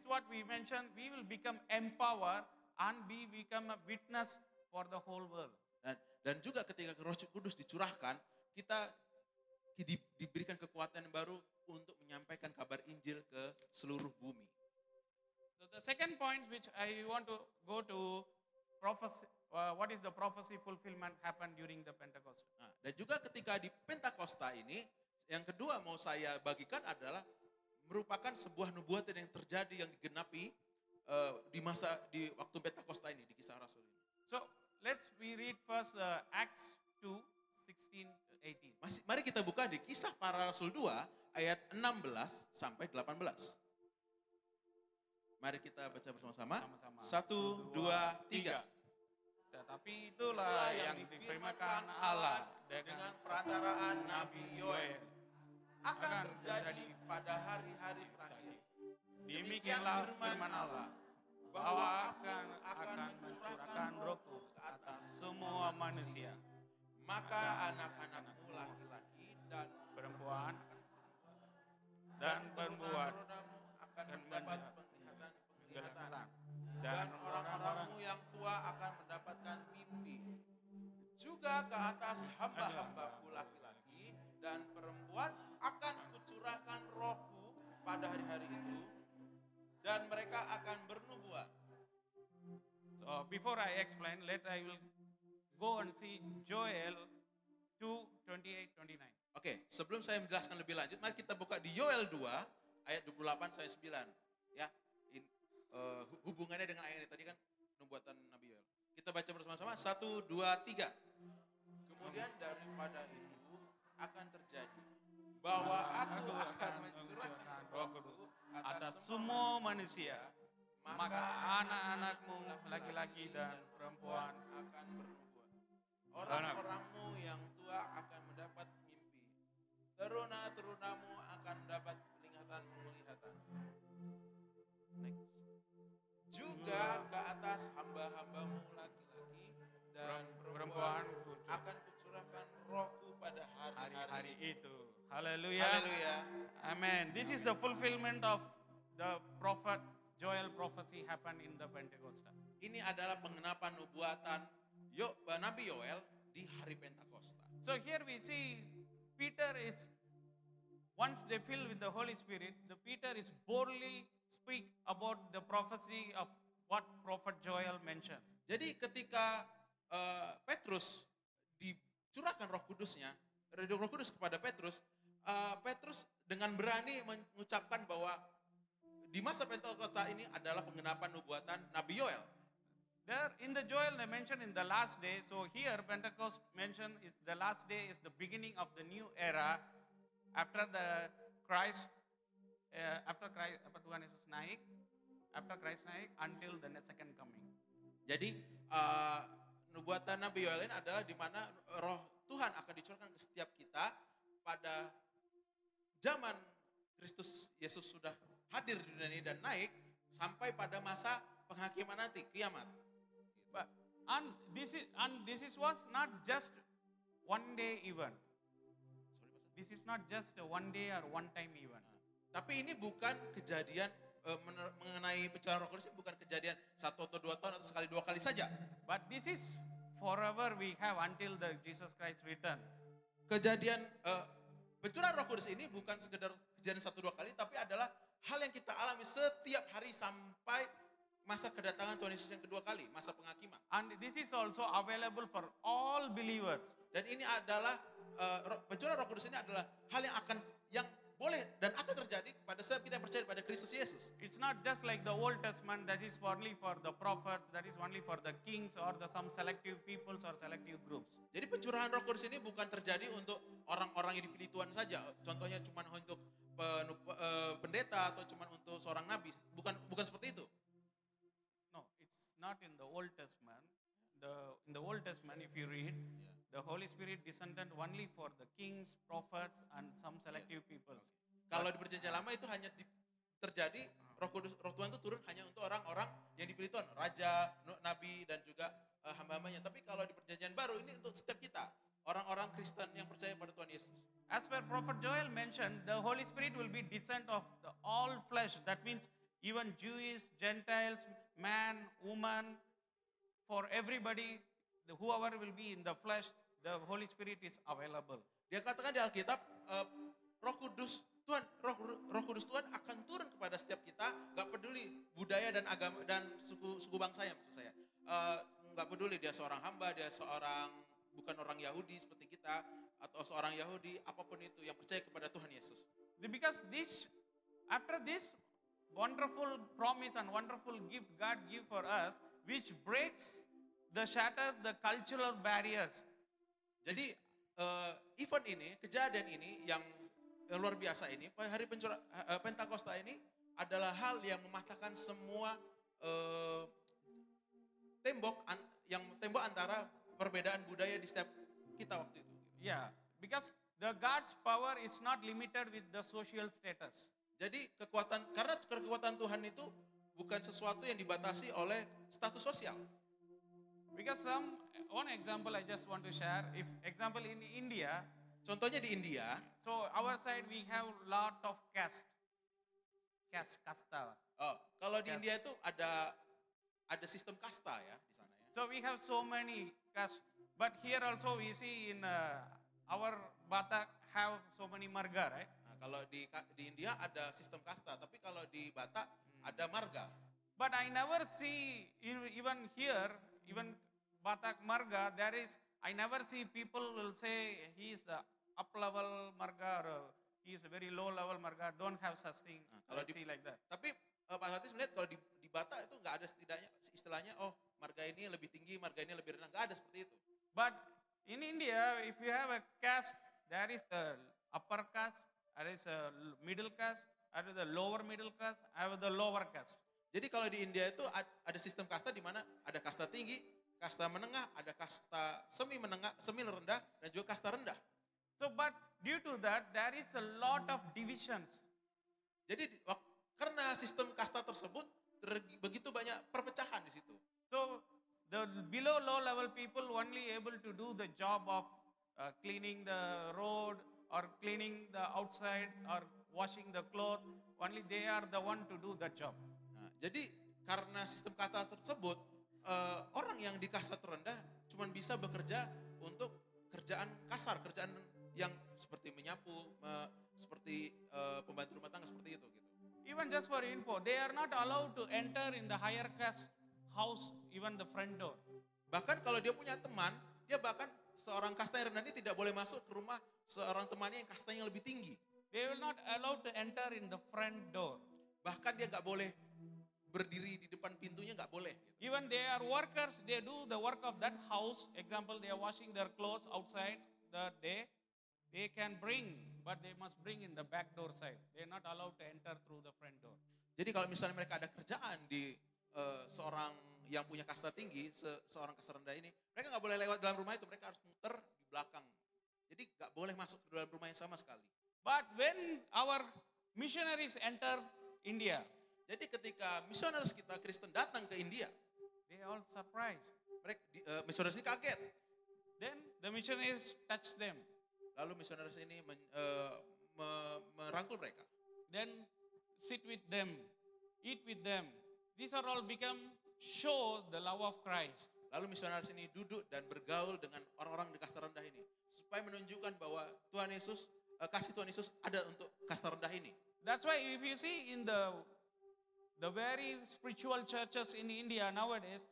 what we mentioned, we will become empowered and we become a witness for the whole world. Dan juga ketika Roh Kudus dicurahkan, kita diberikan kekuatan yang baru untuk menyampaikan kabar Injil ke seluruh bumi. So the second point which I want to go to prophecy, what is the prophecy fulfillment happened during the Pentecost? Nah, dan juga ketika di Pentakosta ini, yang kedua mau saya bagikan adalah merupakan sebuah nubuatan yang terjadi, yang digenapi di waktu Pentakosta ini, di Kisah Rasul ini. So we read first Acts 2:16-18. Mari kita buka di Kisah Para Rasul 2 ayat 16 sampai 18. Mari kita baca bersama-sama. Sama-sama. 1, 2, 3. Tetapi itulah yang difirmankan Allah dengan perantaraan Nabi Yoel akan terjadi pada hari-hari terakhir. Demikianlah firman Allah, bahwa akan mencurahkan Rohku ke atas semua manusia. Maka anak-anakmu laki-laki dan Perempuan dan pembuat turunamu akan dan mendapat penglihatan. Dan orang-orangmu yang tua akan mendapatkan mimpi. Juga ke atas hamba-hambaku laki-laki dan perempuan akan kucurahkan rohku pada hari-hari itu. Dan mereka akan bernubuat. So before I explain, I will go and see Joel 2:28-29. Oke, sebelum saya menjelaskan lebih lanjut, mari kita buka di Yoel 2 ayat 28 sampai 9. Ya, hubungannya dengan ayat ini tadi kan nubuatan Nabi Yoel. Kita baca bersama-sama 1, 2, 3. Kemudian daripada itu akan terjadi bahwa aku akan mencurahkan rohku atas semua manusia, maka anak-anakmu laki-laki dan perempuan akan bernubuat. Orang-orangmu yang tua akan mendapat mimpi. Teruna-terunamu akan mendapat penglihatan. Next. Juga ke atas hamba-hambamu laki-laki dan perempuan akan kucurahkan rohku pada hari-hari hari itu. Haleluya. Haleluya. Amen. This is the fulfillment of the prophet Joel prophecy happened in the Pentecost. Ini adalah pengenapan nubuatan Nabi Yoel di hari Pentakosta. So here we see Peter is, once they filled with the Holy Spirit, the Peter is boldly speak about the prophecy of what prophet Joel mentioned. Jadi ketika Petrus dicurahkan Roh Kudusnya, Roh Kudus kepada Petrus, Petrus dengan berani mengucapkan bahwa di masa Pentakosta ini adalah pengenapan nubuatan Nabi Yoel. There in the Joel they mentioned in the last day. So here Pentecost mentioned is the last day is the beginning of the new era after the Christ, after Tuhan Yesus naik, after Christ naik until the second coming. Jadi nubuatan Nabi Yoel ini adalah di mana Roh Tuhan akan dicurahkan ke setiap kita pada zaman Kristus Yesus sudah hadir di dunia ini dan naik sampai pada masa penghakiman nanti, kiamat. But this was not just one day event. This is not just a one day or one time event. Tapi ini bukan kejadian mengenai pencurahan Roh Kudus, bukan kejadian 1 atau 2 tahun atau sekali 2 kali saja. But this is forever we have until the Jesus Christ return. Kejadian pencurahan Roh Kudus ini bukan sekedar kejadian 1-2 kali, tapi adalah hal yang kita alami setiap hari sampai masa kedatangan Tuhan Yesus yang kedua kali, masa penghakiman. And this is also available for all believers. Dan ini adalah pencurahan Roh Kudus ini adalah hal yang boleh dan akan terjadi pada setiap kita yang percaya pada Kristus Yesus. It's not just like the Old Testament that is only for the prophets, that is only for the kings or some selective peoples or selective groups. Jadi pencurahan Roh Kudus ini bukan terjadi untuk orang-orang yang dipilih Tuhan saja. Contohnya cuma untuk pendeta atau cuma untuk seorang nabi. Bukan seperti itu. No, it's not in the Old Testament. In the Old Testament, if you read, the Holy Spirit descended only for the kings, prophets, and some selective peoples. Kalau di Perjanjian Lama itu hanya terjadi Roh Tuhan itu turun hanya untuk orang-orang yang dipilih Tuhan, raja, nabi, dan juga hamba-hambanya. Tapi kalau di Perjanjian Baru ini untuk setiap kita, orang-orang Kristen yang percaya pada Tuhan Yesus. As per Prophet Joel mentioned, the Holy Spirit will be descent of all flesh. That means even Jewish, Gentiles, man, woman, for everybody, whoever will be in the flesh, the Holy Spirit is available. Dia katakan di Alkitab, Roh Kudus Tuhan akan turun kepada setiap kita, nggak peduli budaya dan agama dan suku bangsanya maksud saya. Nggak peduli dia seorang hamba, dia bukan orang Yahudi seperti kita, atau seorang Yahudi, apapun itu yang percaya kepada Tuhan Yesus. Because after this wonderful promise and wonderful gift God give for us, which shatter the cultural barriers. Jadi event ini, kejadian ini yang luar biasa ini, hari Pentakosta ini adalah hal yang mematahkan semua tembok antara perbedaan budaya di setiap kita waktu itu. Yeah, because the God's power is not limited with the social status. Jadi karena kekuatan Tuhan itu bukan sesuatu yang dibatasi oleh status sosial. Because one example I just want to share, if example in India, Contohnya di India, So our side we have lot of caste, kasta. kalau di Yes. India itu ada sistem kasta ya di sana ya. So we have so many caste, but here also we see in our Batak have so many marga, right? Nah, kalau di India ada sistem kasta, tapi kalau di Batak ada marga. But I never see even here, even Batak marga, I never see people will say he is the up level marga or he is a very low level marga. Don't have such thing. Kalau I see like that. Tapi Pak Satis melihat kalau di Batak itu nggak ada istilahnya, oh marga ini lebih tinggi, marga ini lebih rendah, nggak ada seperti itu. But in India, if you have a caste, there is the upper caste, there is a middle caste, there is the lower middle caste, there is the lower caste. Jadi kalau di India itu ada sistem kasta di mana ada kasta tinggi, kasta menengah, ada kasta semi menengah, semi rendah, dan juga kasta rendah. So, but due to that, there is a lot of divisions. Jadi karena sistem kasta tersebut begitu banyak perpecahan di situ. So, the below low level people only able to do the job of cleaning the road or cleaning the outside or washing the clothes. Only they are the one to do that job. Nah, jadi karena sistem kasta tersebut, orang yang di kasta terendah cuma bisa bekerja untuk kerjaan kasar, kerjaan yang seperti menyapu, seperti pembantu rumah tangga seperti itu. Gitu. Even just for info, they are not allowed to enter in the higher caste house, even the front door. Bahkan kalau dia punya teman, dia bahkan seorang kasta yang rendah ini tidak boleh masuk ke rumah seorang temannya yang kastanya lebih tinggi. They will not allowed to enter in the front door. Bahkan dia nggak boleh berdiri di depan pintunya, nggak boleh. Gitu. Even they are workers, they do the work of that house. Example, they are washing their clothes outside the day. They can bring, but they must bring in the back door side. They are not allowed to enter through the front door. Jadi kalau misalnya mereka ada kerjaan di seorang yang punya kasta tinggi, seorang kasta rendah ini, mereka nggak boleh lewat dalam rumah itu, mereka harus muter di belakang. Jadi nggak boleh masuk ke dalam rumahnya sama sekali. But when our missionaries enter India, jadi ketika misionaris kita Kristen datang ke India, they all surprised. Mereka misionaris ini kaget. Then the missionaries touch them. Lalu misionaris ini merangkul mereka. Then sit with them, eat with them. These are all become show the love of Christ. Lalu misionaris ini duduk dan bergaul dengan orang-orang di kasta rendah ini supaya menunjukkan bahwa Tuhan Yesus, kasih Tuhan Yesus ada untuk kasta rendah ini. That's why if you see in the very spiritual churches in India nowadays,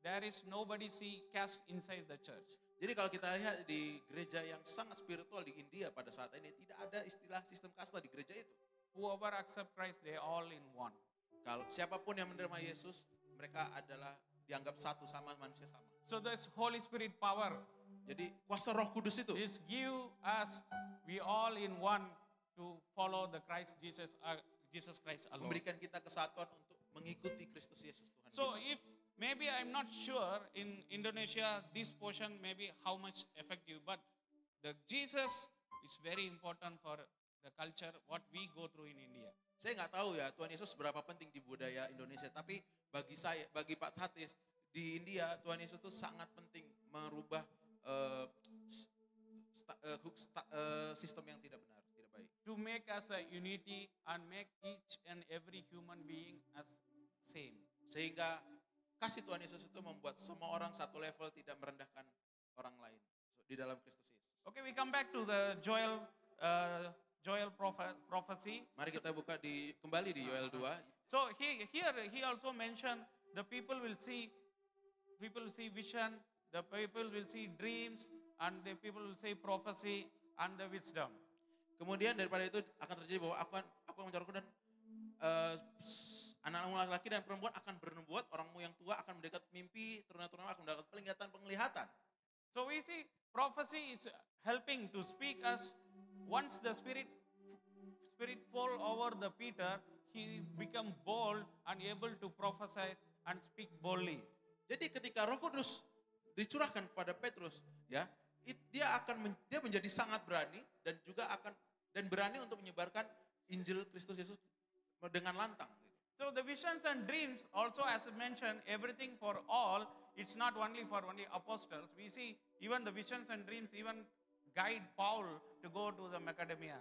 there is nobody see caste inside the church. Jadi kalau kita lihat di gereja yang sangat spiritual di India pada saat ini, tidak ada istilah sistem kasta di gereja itu. Whoever accept Christ, they all in one. Kalau siapapun yang menerima Yesus, mereka adalah dianggap satu sama manusia sama. So this Holy Spirit power, jadi kuasa Roh Kudus itu, is give us, we all in one to follow the Christ Jesus Christ alone. memberikan kita kesatuan untuk mengikuti Kristus Yesus Tuhan. So if maybe I'm not sure in Indonesia this portion maybe how much effective, but the Jesus is very important for the culture what we go through in India. Saya nggak tahu ya Tuhan Yesus seberapa penting di budaya Indonesia, tapi bagi saya, bagi Pak Tatis di India, Tuhan Yesus itu sangat penting merubah sistem yang tidak benar, tidak baik. To make us a unity and make each and every human being as same. Sehingga kasih Tuhan Yesus itu membuat semua orang satu level, tidak merendahkan orang lain di dalam Kristus Yesus. Okay, we come back to the Joel prophecy. Mari kita buka kembali di Yoel 2. So here he also mentioned the people will see vision, the people will see dreams, and the people will say prophecy and the wisdom. Kemudian daripada itu akan terjadi bahwa aku mencaruku dan anak-anakmu laki-laki dan perempuan akan bernubuat, orangmu yang tua akan mendapat mimpi, turun-turun akan mendapat penglihatan. So we see prophecy is helping to speak us. Once the spirit fall over the Peter, he become bold and able to prophesy and speak boldly. Jadi ketika Roh Kudus dicurahkan kepada Petrus, ya, dia menjadi sangat berani dan juga berani untuk menyebarkan Injil Kristus Yesus dengan lantang. So the visions and dreams also, as I mentioned, everything for all. It's not only for only apostles. We see even the visions and dreams, even guide Paul to go to the macadamia,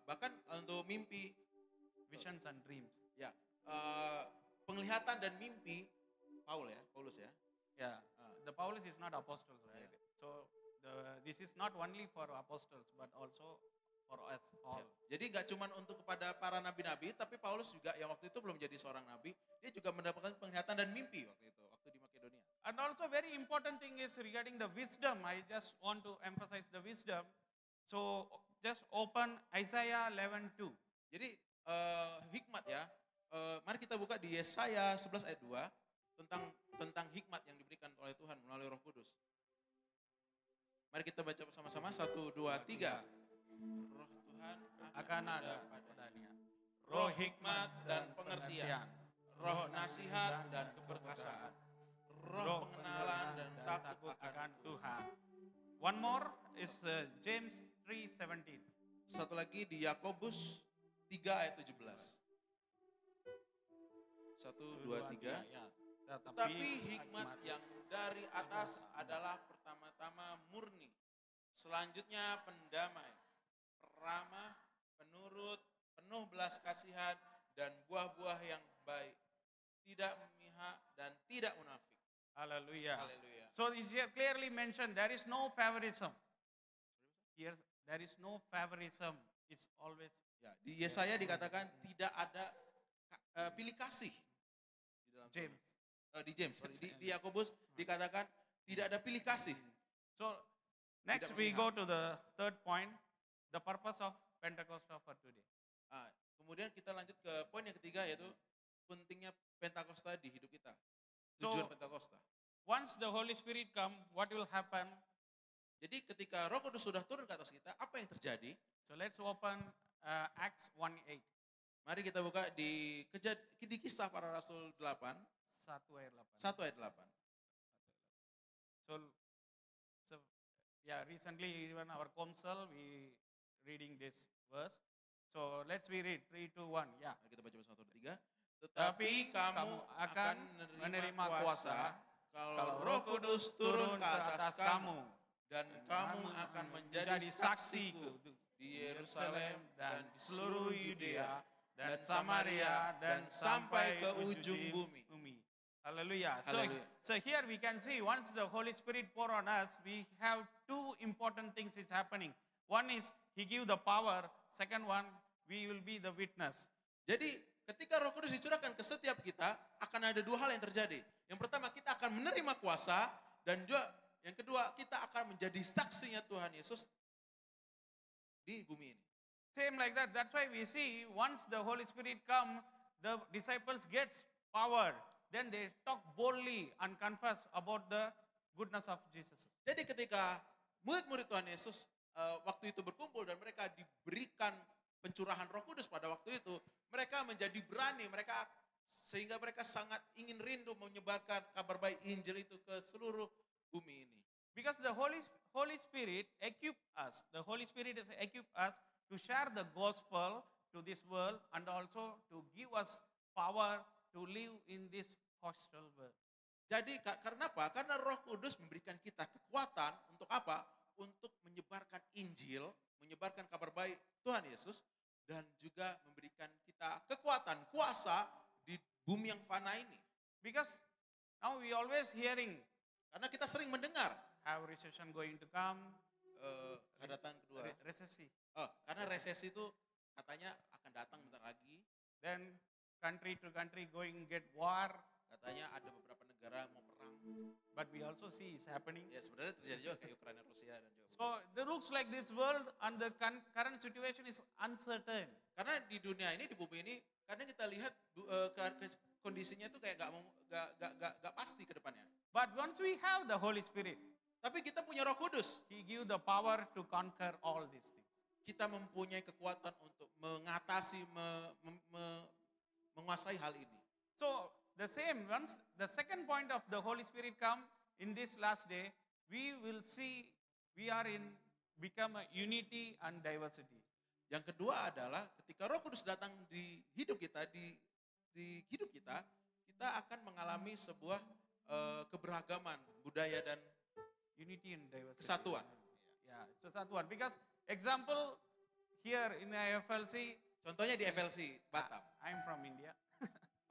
Bahkan untuk mimpi, visions and dreams. ya, penglihatan dan mimpi Paulus ya. Yeah, the Paulus is not apostles, right? So this is not only for apostles, but also for us all. Ya. Jadi nggak cuma untuk kepada para nabi-nabi, tapi Paulus juga yang waktu itu belum jadi seorang nabi, dia juga mendapatkan penglihatan dan mimpi waktu di Makedonia. And also very important thing is regarding the wisdom. I just want to emphasize the wisdom. So just open Isaiah 11:2. Jadi hikmat ya, mari kita buka di Yesaya 11 ayat 2 tentang hikmat yang diberikan oleh Tuhan melalui Roh Kudus. Mari kita baca bersama-sama 1, 2, 3. Roh Tuhan Akan ada padanya roh hikmat dan pengertian, roh nasihat dan keperkasaan, roh pengenalan dan takut akan Tuhan. One more is James 3:17. Satu lagi di Yakobus 3 ayat 17. 1, 2, 3. Ya. Tetapi hikmat yang dari atas adalah pertama-tama murni, selanjutnya pendamai, ramah, penurut, penuh belas kasihan, dan buah-buah yang baik, tidak memihak dan tidak munafik. Hallelujah. Haleluya. So is here clearly mentioned there is no favoritism. Here there is no favoritism. It's always Ya, di Yesaya dikatakan tidak ada pilih kasih. Di dalam James. Di James, di Yakobus dikatakan tidak ada pilih kasih. So next we go to the third point, the purpose of Pentecostal for today. Kemudian kita lanjut ke poin yang ketiga, yaitu pentingnya Pentakosta di hidup kita. So, Tujuan Pentakosta. Once the Holy Spirit come, what will happen? Jadi ketika Roh Kudus sudah turun ke atas kita, apa yang terjadi? So let's open Acts 1:8. Mari kita buka di Kisah Para Rasul 8, 1 ayat 8. 1 ayat 8. So yeah, recently even our council we reading this verse. So let's we read 3, 2, 1. Yeah. Mari kita baca bersama 1, 2, 3. Tetapi kamu akan menerima kuasa kalau Roh Kudus turun ke atas kamu, dan kamu akan menjadi saksiku di Yerusalem dan di seluruh Yudea dan Samaria dan sampai ke ujung bumi. Hallelujah. Hallelujah. So here we can see once the Holy Spirit pour on us, we have two important things is happening. One is He give the power. Second one, we will be the witness. Jadi ketika Roh Kudus dicurahkan ke setiap kita, akan ada dua hal yang terjadi. Yang pertama, kita akan menerima kuasa, dan juga yang kedua, kita akan menjadi saksinya Tuhan Yesus di bumi ini. Same like that. That's why we see once the Holy Spirit come, the disciples gets power. Then they talk boldly and confess about the goodness of Jesus. Jadi ketika murid-murid Tuhan Yesus waktu itu berkumpul dan mereka diberikan pencurahan Roh Kudus pada waktu itu, mereka menjadi berani, sehingga mereka sangat ingin rindu menyebarkan kabar baik Injil itu ke seluruh bumi ini. Because the Holy Spirit equip us. The Holy Spirit has equipped us to share the gospel to this world and also to give us power to live in this hostile world. Jadi karena apa? Karena Roh Kudus memberikan kita kekuatan untuk apa? Untuk menyebarkan Injil, menyebarkan kabar baik Tuhan Yesus, dan juga memberikan kita kekuatan, kuasa di bumi yang fana ini. Because now we always hearing, karena kita sering mendengar, have recession going to come, kedatangan kedua. resesi. Karena resesi itu katanya akan datang bentar lagi. Then country to country going get war. Katanya ada beberapa negara mau perang. But we also see it's happening. Ya sebenarnya terjadi juga kayak Ukraina, Rusia dan juga. So it looks like this world and the current situation is uncertain. Karena di dunia ini, di bumi ini, kadang kita lihat kondisinya itu kayak gak pasti ke depannya. But once we have the Holy Spirit, tapi kita punya Roh Kudus. He give the power to conquer all these things. Kita mempunyai kekuatan untuk mengatasi, menguasai hal ini. So the same, once the second point of the Holy Spirit come in this last day, we will see we are become a unity and diversity. Yang kedua adalah ketika Roh Kudus datang di hidup kita, di hidup kita akan mengalami sebuah keberagaman budaya dan unity and diversity. Kesatuan. Yeah, it's a satu one. Because example here in IFLC, Contohnya di FLC Batam. I'm from India.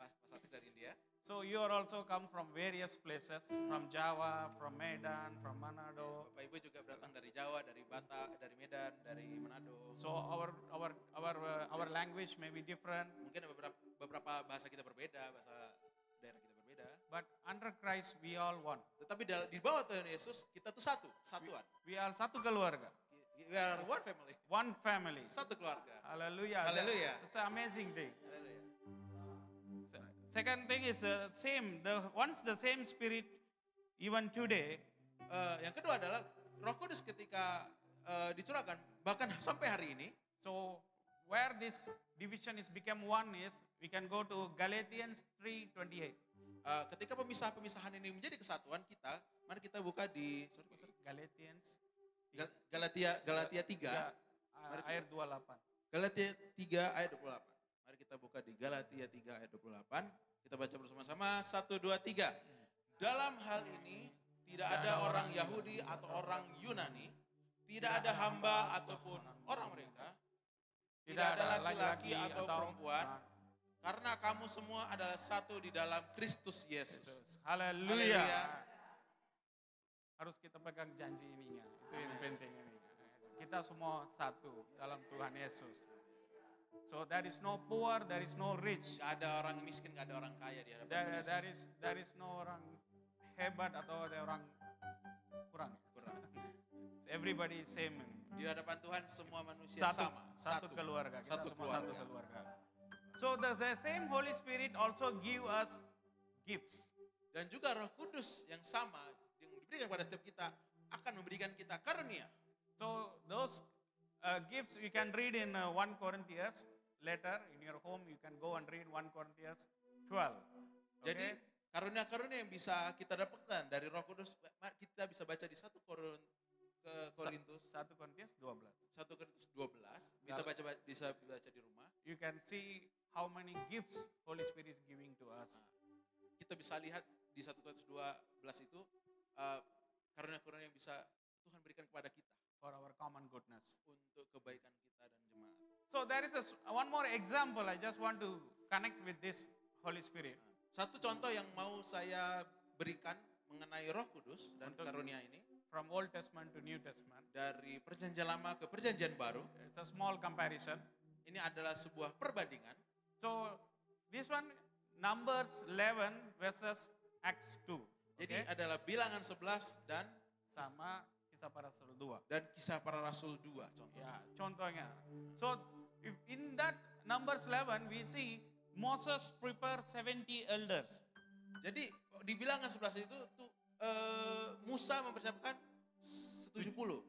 Mas Atif dari India. So you are also come from various places, from Java, from Medan, from Manado. Bapak Ibu juga datang dari Jawa, dari Batak, dari Medan, dari Manado. So our language may be different, Mungkin ada beberapa bahasa kita berbeda, bahasa daerah kita berbeda. but under Christ we all one. Tetapi di bawah Tuhan Yesus kita tuh satuan. We are satu keluarga, We are one family. one family. Satu keluarga. Hallelujah. Hallelujah. It's an amazing thing. Haleluya. Second thing is same. Once the same Spirit, even today, Yang kedua adalah Roh Kudus ketika dicurahkan bahkan sampai hari ini. so where this division is become one is, we can go to Galatians 3:28. Ketika pemisahan ini menjadi kesatuan kita, mari kita buka di Galatians Galatia 3. ayat 28. Galatia 3 ayat 28. Mari kita buka di Galatia 3 ayat 28. Kita baca bersama-sama 1, 2, 3. Dalam hal ini tidak ada orang Yahudi atau orang Yunani, tidak ada hamba ataupun orang mereka, tidak ada laki-laki atau perempuan, karena kamu semua adalah satu di dalam Kristus Yesus. Haleluya. Haleluya. Harus kita pegang janji ininya. Itu yang penting ini. Kita semua satu dalam Tuhan Yesus. So there is no poor, there is no rich. Gak ada orang miskin, gak ada orang kaya di hadapan Tuhan Yesus. There is no orang hebat atau ada orang kurang. Kurang. Everybody is same. Di hadapan Tuhan semua manusia sama. Satu keluarga. Kita Satu semua satu keluarga. keluarga. So the same Holy Spirit also give us gifts. Dan juga Roh Kudus yang sama yang diberikan pada setiap kita akan memberikan kita karunia. So those gifts you can read in 1 Corinthians later in your home. You can go and read 1 Corinthians 12. Jadi karunia-karunia yang bisa kita dapatkan dari Roh Kudus kita bisa baca di 1 Korintus 1 Corinthians 12. 1 Korintus 12. Kita bisa baca di rumah. You can see how many gifts Holy Spirit giving to us. Kita bisa lihat di 1 Korintus 12 itu karunia-karunia yang bisa Tuhan berikan kepada kita For our common goodness. untuk kebaikan kita dan jemaat. So there is one more example I just want to connect with this Holy Spirit. Satu contoh yang mau saya berikan mengenai Roh Kudus dan Untuk- karunia ini From Old Testament to New Testament. dari Perjanjian Lama ke Perjanjian Baru. It's a small comparison. Ini adalah sebuah perbandingan. So this one Numbers 11 versus Acts 2. Jadi Okay? adalah Bilangan 11 dan Sama Kisah Para Rasul 2. Kisah Para Rasul 2 contoh. Ya, contohnya. So if in that Numbers 11 we see Moses prepare 70 elders. Jadi di Bilangan 11 itu tuh Musa mempersiapkan 70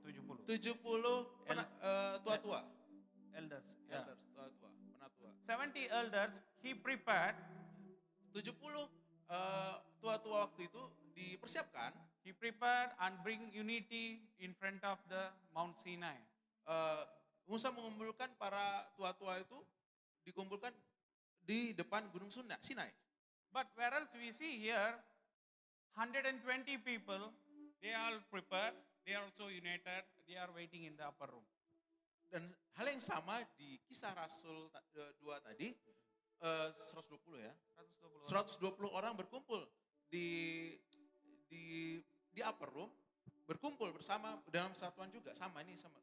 tua-tua. Elders. Yeah. Elders, tua-tua, penatua. 70 elders he prepared. 70 tua-tua waktu itu dipersiapkan. He prepared and bring unity in front of the Mount Sinai. Musa mengumpulkan para tua-tua itu dikumpulkan di depan Gunung Sinai. But whereas we see here 120 people, they all prepared, they are also united, they are waiting in the upper room. Dan hal yang sama di Kisah Rasul 2 tadi, 120 ya. 120 orang berkumpul di upper room, berkumpul bersama dalam satuan juga, sama ini sama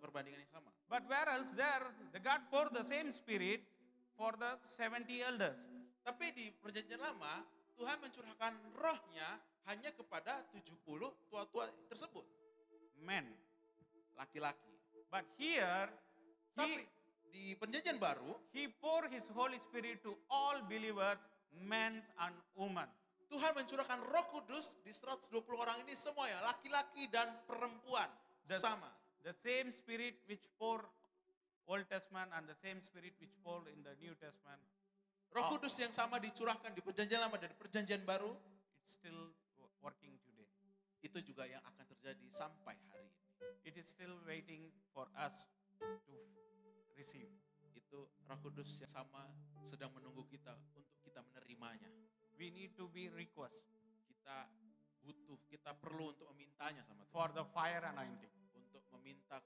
perbandingan yang sama. But whereas there, the God poured the same spirit for the 70 elders. Tapi di Perjanjian Lama, Tuhan mencurahkan rohnya hanya kepada 70 tua-tua tersebut. Men. Laki-laki. But here, Tapi di Perjanjian Baru, he poured his Holy Spirit to all believers, men and women. Tuhan mencurahkan Roh Kudus di 120 orang ini semuanya, laki-laki dan perempuan, sama. The same spirit which poured Old Testament and the same spirit which poured in the New Testament, Roh Kudus yang sama dicurahkan di Perjanjian Lama dan di Perjanjian Baru, it's still working today. itu juga yang akan terjadi sampai hari ini. It is still waiting for us to receive. Itu Roh Kudus yang sama sedang menunggu kita untuk kita menerimanya. We need to be request Kita perlu untuk memintanya sama for Tuhan. the fire anointing. Untuk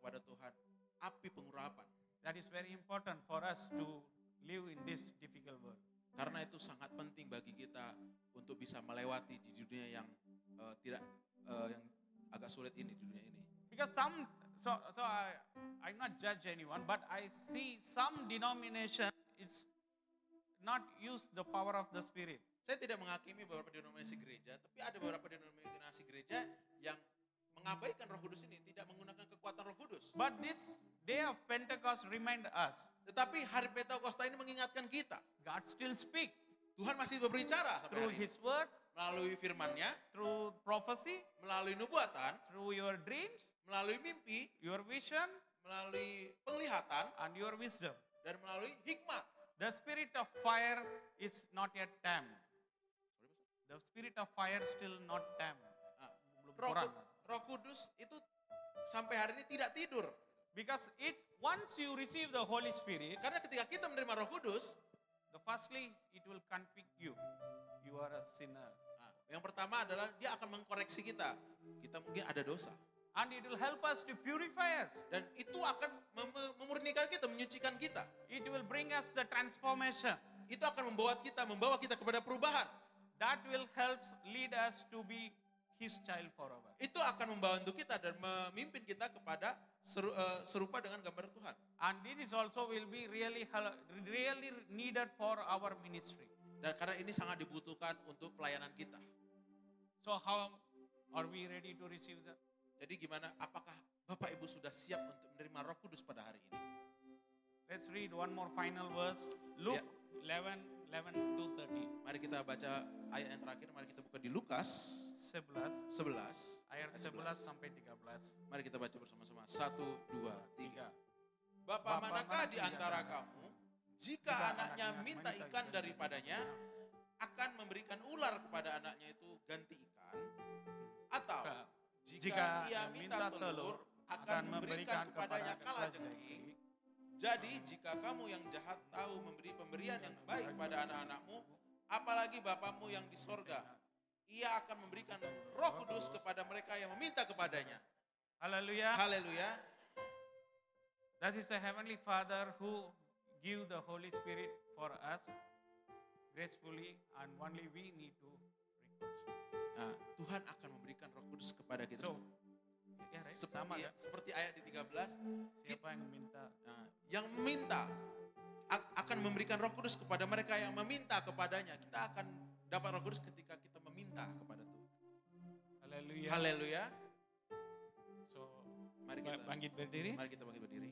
kepada Tuhan api pengurapan. That is very important for us to live in this difficult world. Karena itu sangat penting bagi kita untuk bisa melewati di dunia yang yang agak sulit ini, di dunia ini. Because I'm not judge anyone, but I see some denomination it's not use the power of the Spirit. Saya tidak menghakimi beberapa denominasi gereja, tapi ada beberapa denominasi gereja yang mengabaikan Roh Kudus ini, tidak menggunakan kekuatan Roh Kudus. But this day of Pentecost remind us, Tetapi hari Pentakosta ini mengingatkan kita, God still speak Tuhan masih berbicara sampai through hari ini. His word, Melalui firman-Nya, through prophecy, melalui nubuatan, through your dreams, melalui mimpi, your vision, melalui penglihatan, and your wisdom. dan melalui hikmat. The spirit of fire is not yet tamed. The spirit of fire still not tamed. Nah, Belum Roh, kurang. Roh Kudus itu sampai hari ini tidak tidur. Because once you receive the Holy Spirit, Karena ketika kita menerima Roh Kudus, firstly it will convict you. You are a sinner. nah, yang pertama adalah dia akan mengkoreksi kita. Kita mungkin ada dosa. And it will help us to purify us. Dan itu akan memurnikan kita, menyucikan kita. It will bring us the transformation. Itu akan membawa kita kepada perubahan. That will help lead us to be His child forever. Itu akan membantu kita dan memimpin kita kepada serupa dengan gambar Tuhan. And this is also will be really needed for our ministry. Dan karena ini sangat dibutuhkan untuk pelayanan kita. So how are we ready to receive that? Jadi gimana? Apakah Bapak Ibu sudah siap untuk menerima Roh Kudus pada hari ini? Let's read one more final verse. Luke 11 to 13. Mari kita baca ayat yang terakhir. Mari kita buka di Lukas 11 11. ayat 11 sampai 13. Mari kita baca bersama-sama. 1, 2, 3. 3. Bapak manakah di antara kamu, jika anaknya minta ikan daripadanya, akan memberikan ular kepada anaknya itu ganti ikan? Atau jika ia minta telur, akan memberikan kepadanya kalajengking? Jadi jika kamu yang jahat tahu memberi pemberian yang baik kepada anak-anakmu, apalagi Bapamu yang di sorga, ia akan memberikan Roh Kudus kepada mereka yang meminta kepadanya. Haleluya. Haleluya. That is the Heavenly Father who give the Holy Spirit for us gracefully, and only we need to request. Nah, Tuhan akan memberikan Roh Kudus kepada kita. So, ya, right? Sama kan? Seperti ayat di 13. Siapa yang minta? Nah, yang meminta akan memberikan Roh Kudus kepada mereka yang meminta kepadanya. Kita akan dapat Roh Kudus ketika kita meminta kepada Tuhan. Haleluya. Haleluya. So, Mari kita bangkit berdiri. Mari kita bangkit berdiri.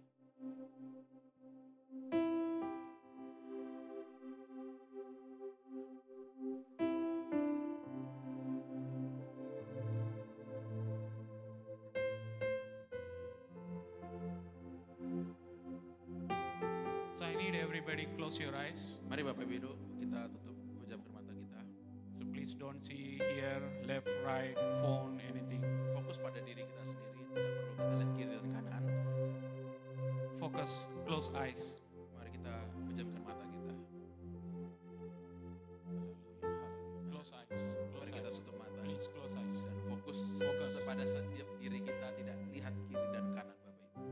So I need everybody close your eyes. Mari Bapak Ibu kita tutup pejamkan mata kita. So please don't see here, left, right, phone, anything. Fokus pada diri kita sendiri. Tidak perlu kita lihat kiri dan kanan. Focus, close eyes. Mari kita pejamkan mata kita. Close eyes. Mari kita tutup mata. Please close eyes. Dan fokus pada setiap diri kita, tidak lihat kiri dan kanan Bapak Ibu.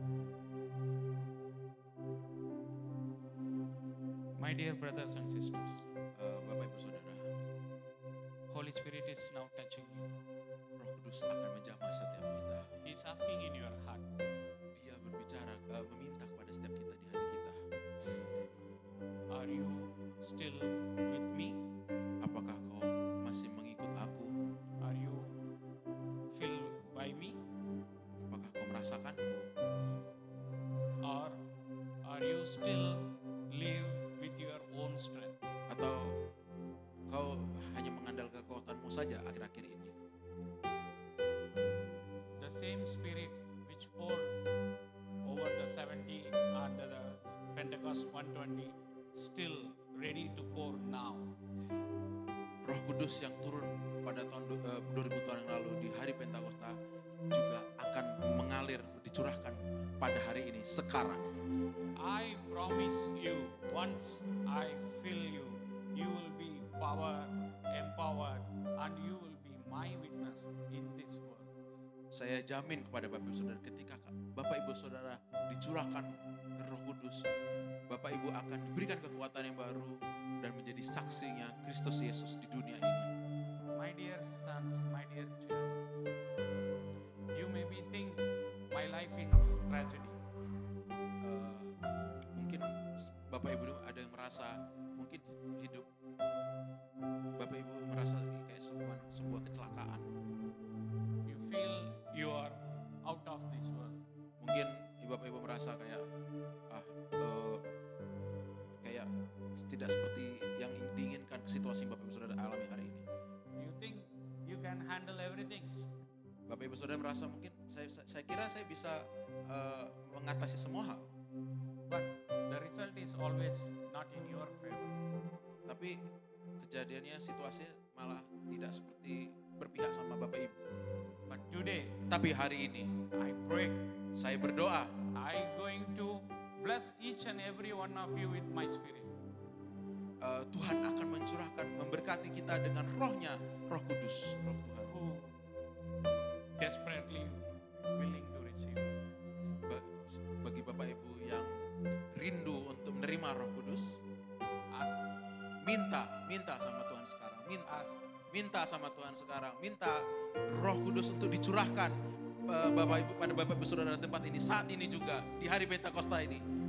My dear brothers and sisters, Bapak Ibu Saudara, Holy Spirit is now touching you. Roh Kudus akan menjamah setiap kita. He's asking in your heart, Dia berbicara, meminta kepada setiap kita di hati kita. are you still with me? Apakah kau masih mengikut aku? Are you filled by me? Apakah kau merasakanku? Or are you still live with your own strength? Atau kau hanya mengandalkan kekuatanmu saja akhir-akhir ini? The same Spirit which poured over the 70 and the Pentecost 120 still ready to pour now. Roh Kudus yang turun pada tahun 2000 tahun yang lalu di hari Pentakosta juga akan mengalir, dicurahkan pada hari ini, sekarang. I promise you, once I fill you, you will be empowered, and you will be my witness in this world. Saya jamin kepada Bapak Ibu Saudara, ketika Bapak Ibu Saudara dicurahkan Roh Kudus, Bapak Ibu akan diberikan kekuatan yang baru dan menjadi saksinya Kristus Yesus di dunia ini. My dear sons, my dear children, you may be think my life in tragedy. Mungkin Bapak Ibu ada yang merasa mungkin hidup Bapak Ibu merasa kayak sebuah kecelakaan. You feel you are out of this world. Mungkin Bapak Ibu merasa kayak kayak tidak seperti yang diinginkan situasi Bapak Ibu Saudara alami hari ini. You think you can handle everything. Bapak Ibu Saudara merasa mungkin saya kira saya bisa mengatasi semua hal. But the result is always not in your favor. Tapi kejadiannya situasi malah tidak seperti berpihak sama Bapak Ibu. But today, Tapi hari ini I pray, saya berdoa, I going to bless each and every one of you with my spirit. Tuhan akan mencurahkan, memberkati kita dengan rohnya, Roh Kudus, Roh Tuhan. Who desperately willing to receive. Bagi Bapak Ibu yang rindu untuk menerima Roh Kudus, Ask, minta sama Tuhan sekarang, ask. minta sama Tuhan sekarang, minta Roh Kudus untuk dicurahkan Bapak Ibu pada Bapak Ibu Saudara tempat ini saat ini juga di hari Pentakosta ini.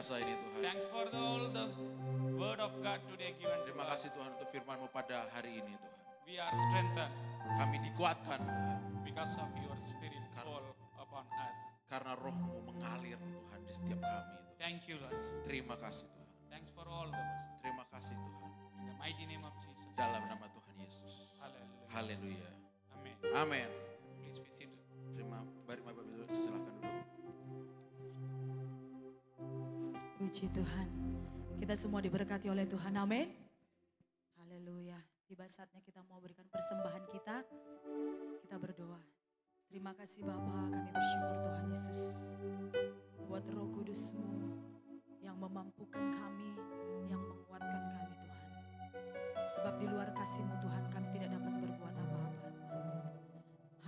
biasa ini Tuhan. Thanks for all the word of God today given to Terima us. kasih Tuhan untuk firman-Mu pada hari ini Tuhan. We are strengthened Kami dikuatkan Tuhan. because of your spirit fall upon us. Karena roh-Mu mengalir Tuhan di setiap kami Tuhan. Thank you, Lord. Terima kasih Tuhan. Thanks for all those. Terima kasih Tuhan. In the mighty name of Jesus. Dalam nama Tuhan Yesus. Hallelujah. Haleluya. Amen. Amin. Please be seated. Mari Bapak Ibu silakan duduk. Puji Tuhan. Kita semua diberkati oleh Tuhan. Amin. Haleluya. Tiba saatnya kita mau berikan persembahan kita. Kita berdoa. Terima kasih Bapa, kami bersyukur Tuhan Yesus. Buat Roh Kudus-Mu yang memampukan kami, yang menguatkan kami Tuhan. Sebab di luar kasih-Mu Tuhan kami tidak dapat berbuat apa-apa Tuhan.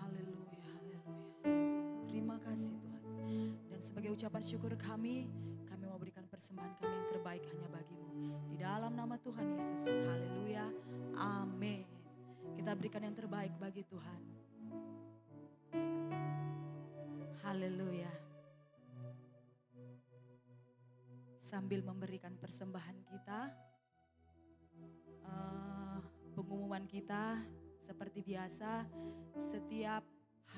Haleluya, haleluya. Terima kasih Tuhan. Dan sebagai ucapan syukur kami mau berikan persembahan kami yang terbaik hanya bagi-Mu. Di dalam nama Tuhan Yesus. Haleluya. Amin. Kita berikan yang terbaik bagi Tuhan. Haleluya. Sambil memberikan persembahan kita, pengumuman kita seperti biasa, setiap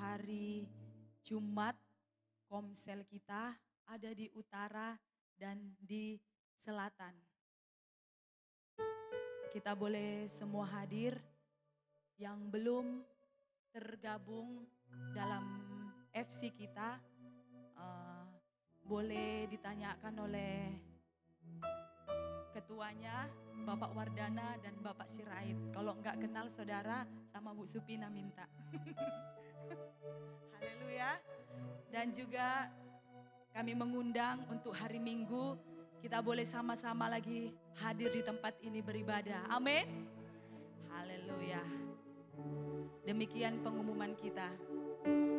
hari Jumat komsel kita ada di utara dan di selatan. Kita boleh semua hadir. Yang belum tergabung dalam FC kita, boleh ditanyakan oleh ketuanya Bapak Wardana dan Bapak Sirait. Kalau enggak kenal saudara, sama Bu Supina minta. Haleluya. Dan juga kami mengundang untuk hari Minggu, kita boleh sama-sama lagi hadir di tempat ini beribadah. Amin. Haleluya. Demikian pengumuman kita.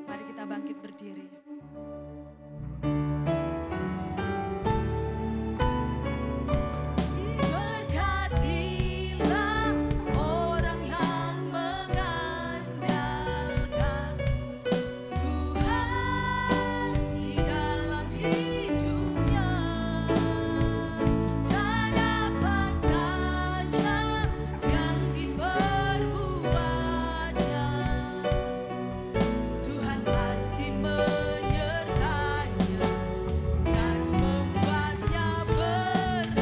Mari kita bangkit berdiri. Berkatilah orang yang mengandalkan Tuhan di dalam hidupnya, dan apa saja yang diperbuatnya, Tuhan pasti menyertainya dan membuatnya berhasil.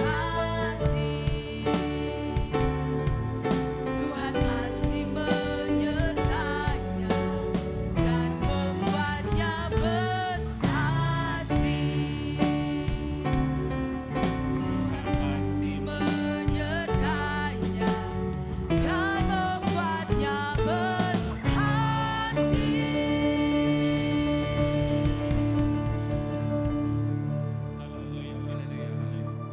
Tuhan pasti menyertainya dan membuatnya berhasil. Pasti menyertainya dan membuatnya berhasil. Hallelujah. Haleluya, haleluya.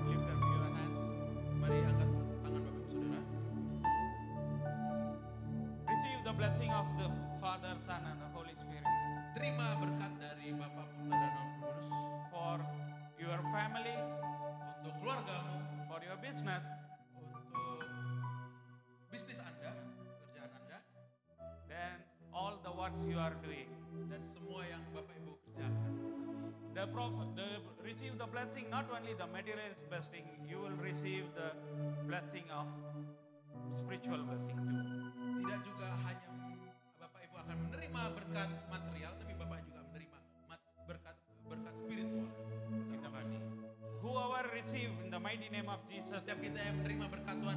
Lift up your hands. Mari angkat tangan Bapak Ibu Saudara. Receive the blessing of the Father, Son, and the Holy Spirit Terima berkat dari Bapa, Putra dan Roh Kudus for your family, untuk keluargamu, for your business, untuk bisnis Anda, pekerjaan Anda, and all the works you are doing. dan semua yang Bapak Ibu kerjakan. Receive the blessing, not only the material blessing, you will receive the blessing of spiritual blessing too. Tidak juga hanya Bapak Ibu akan menerima berkat material, tapi Bapak juga menerima berkat spiritual. Kita bani. Whoever receive in the mighty name of Jesus, Setiap kita yang menerima berkat Tuhan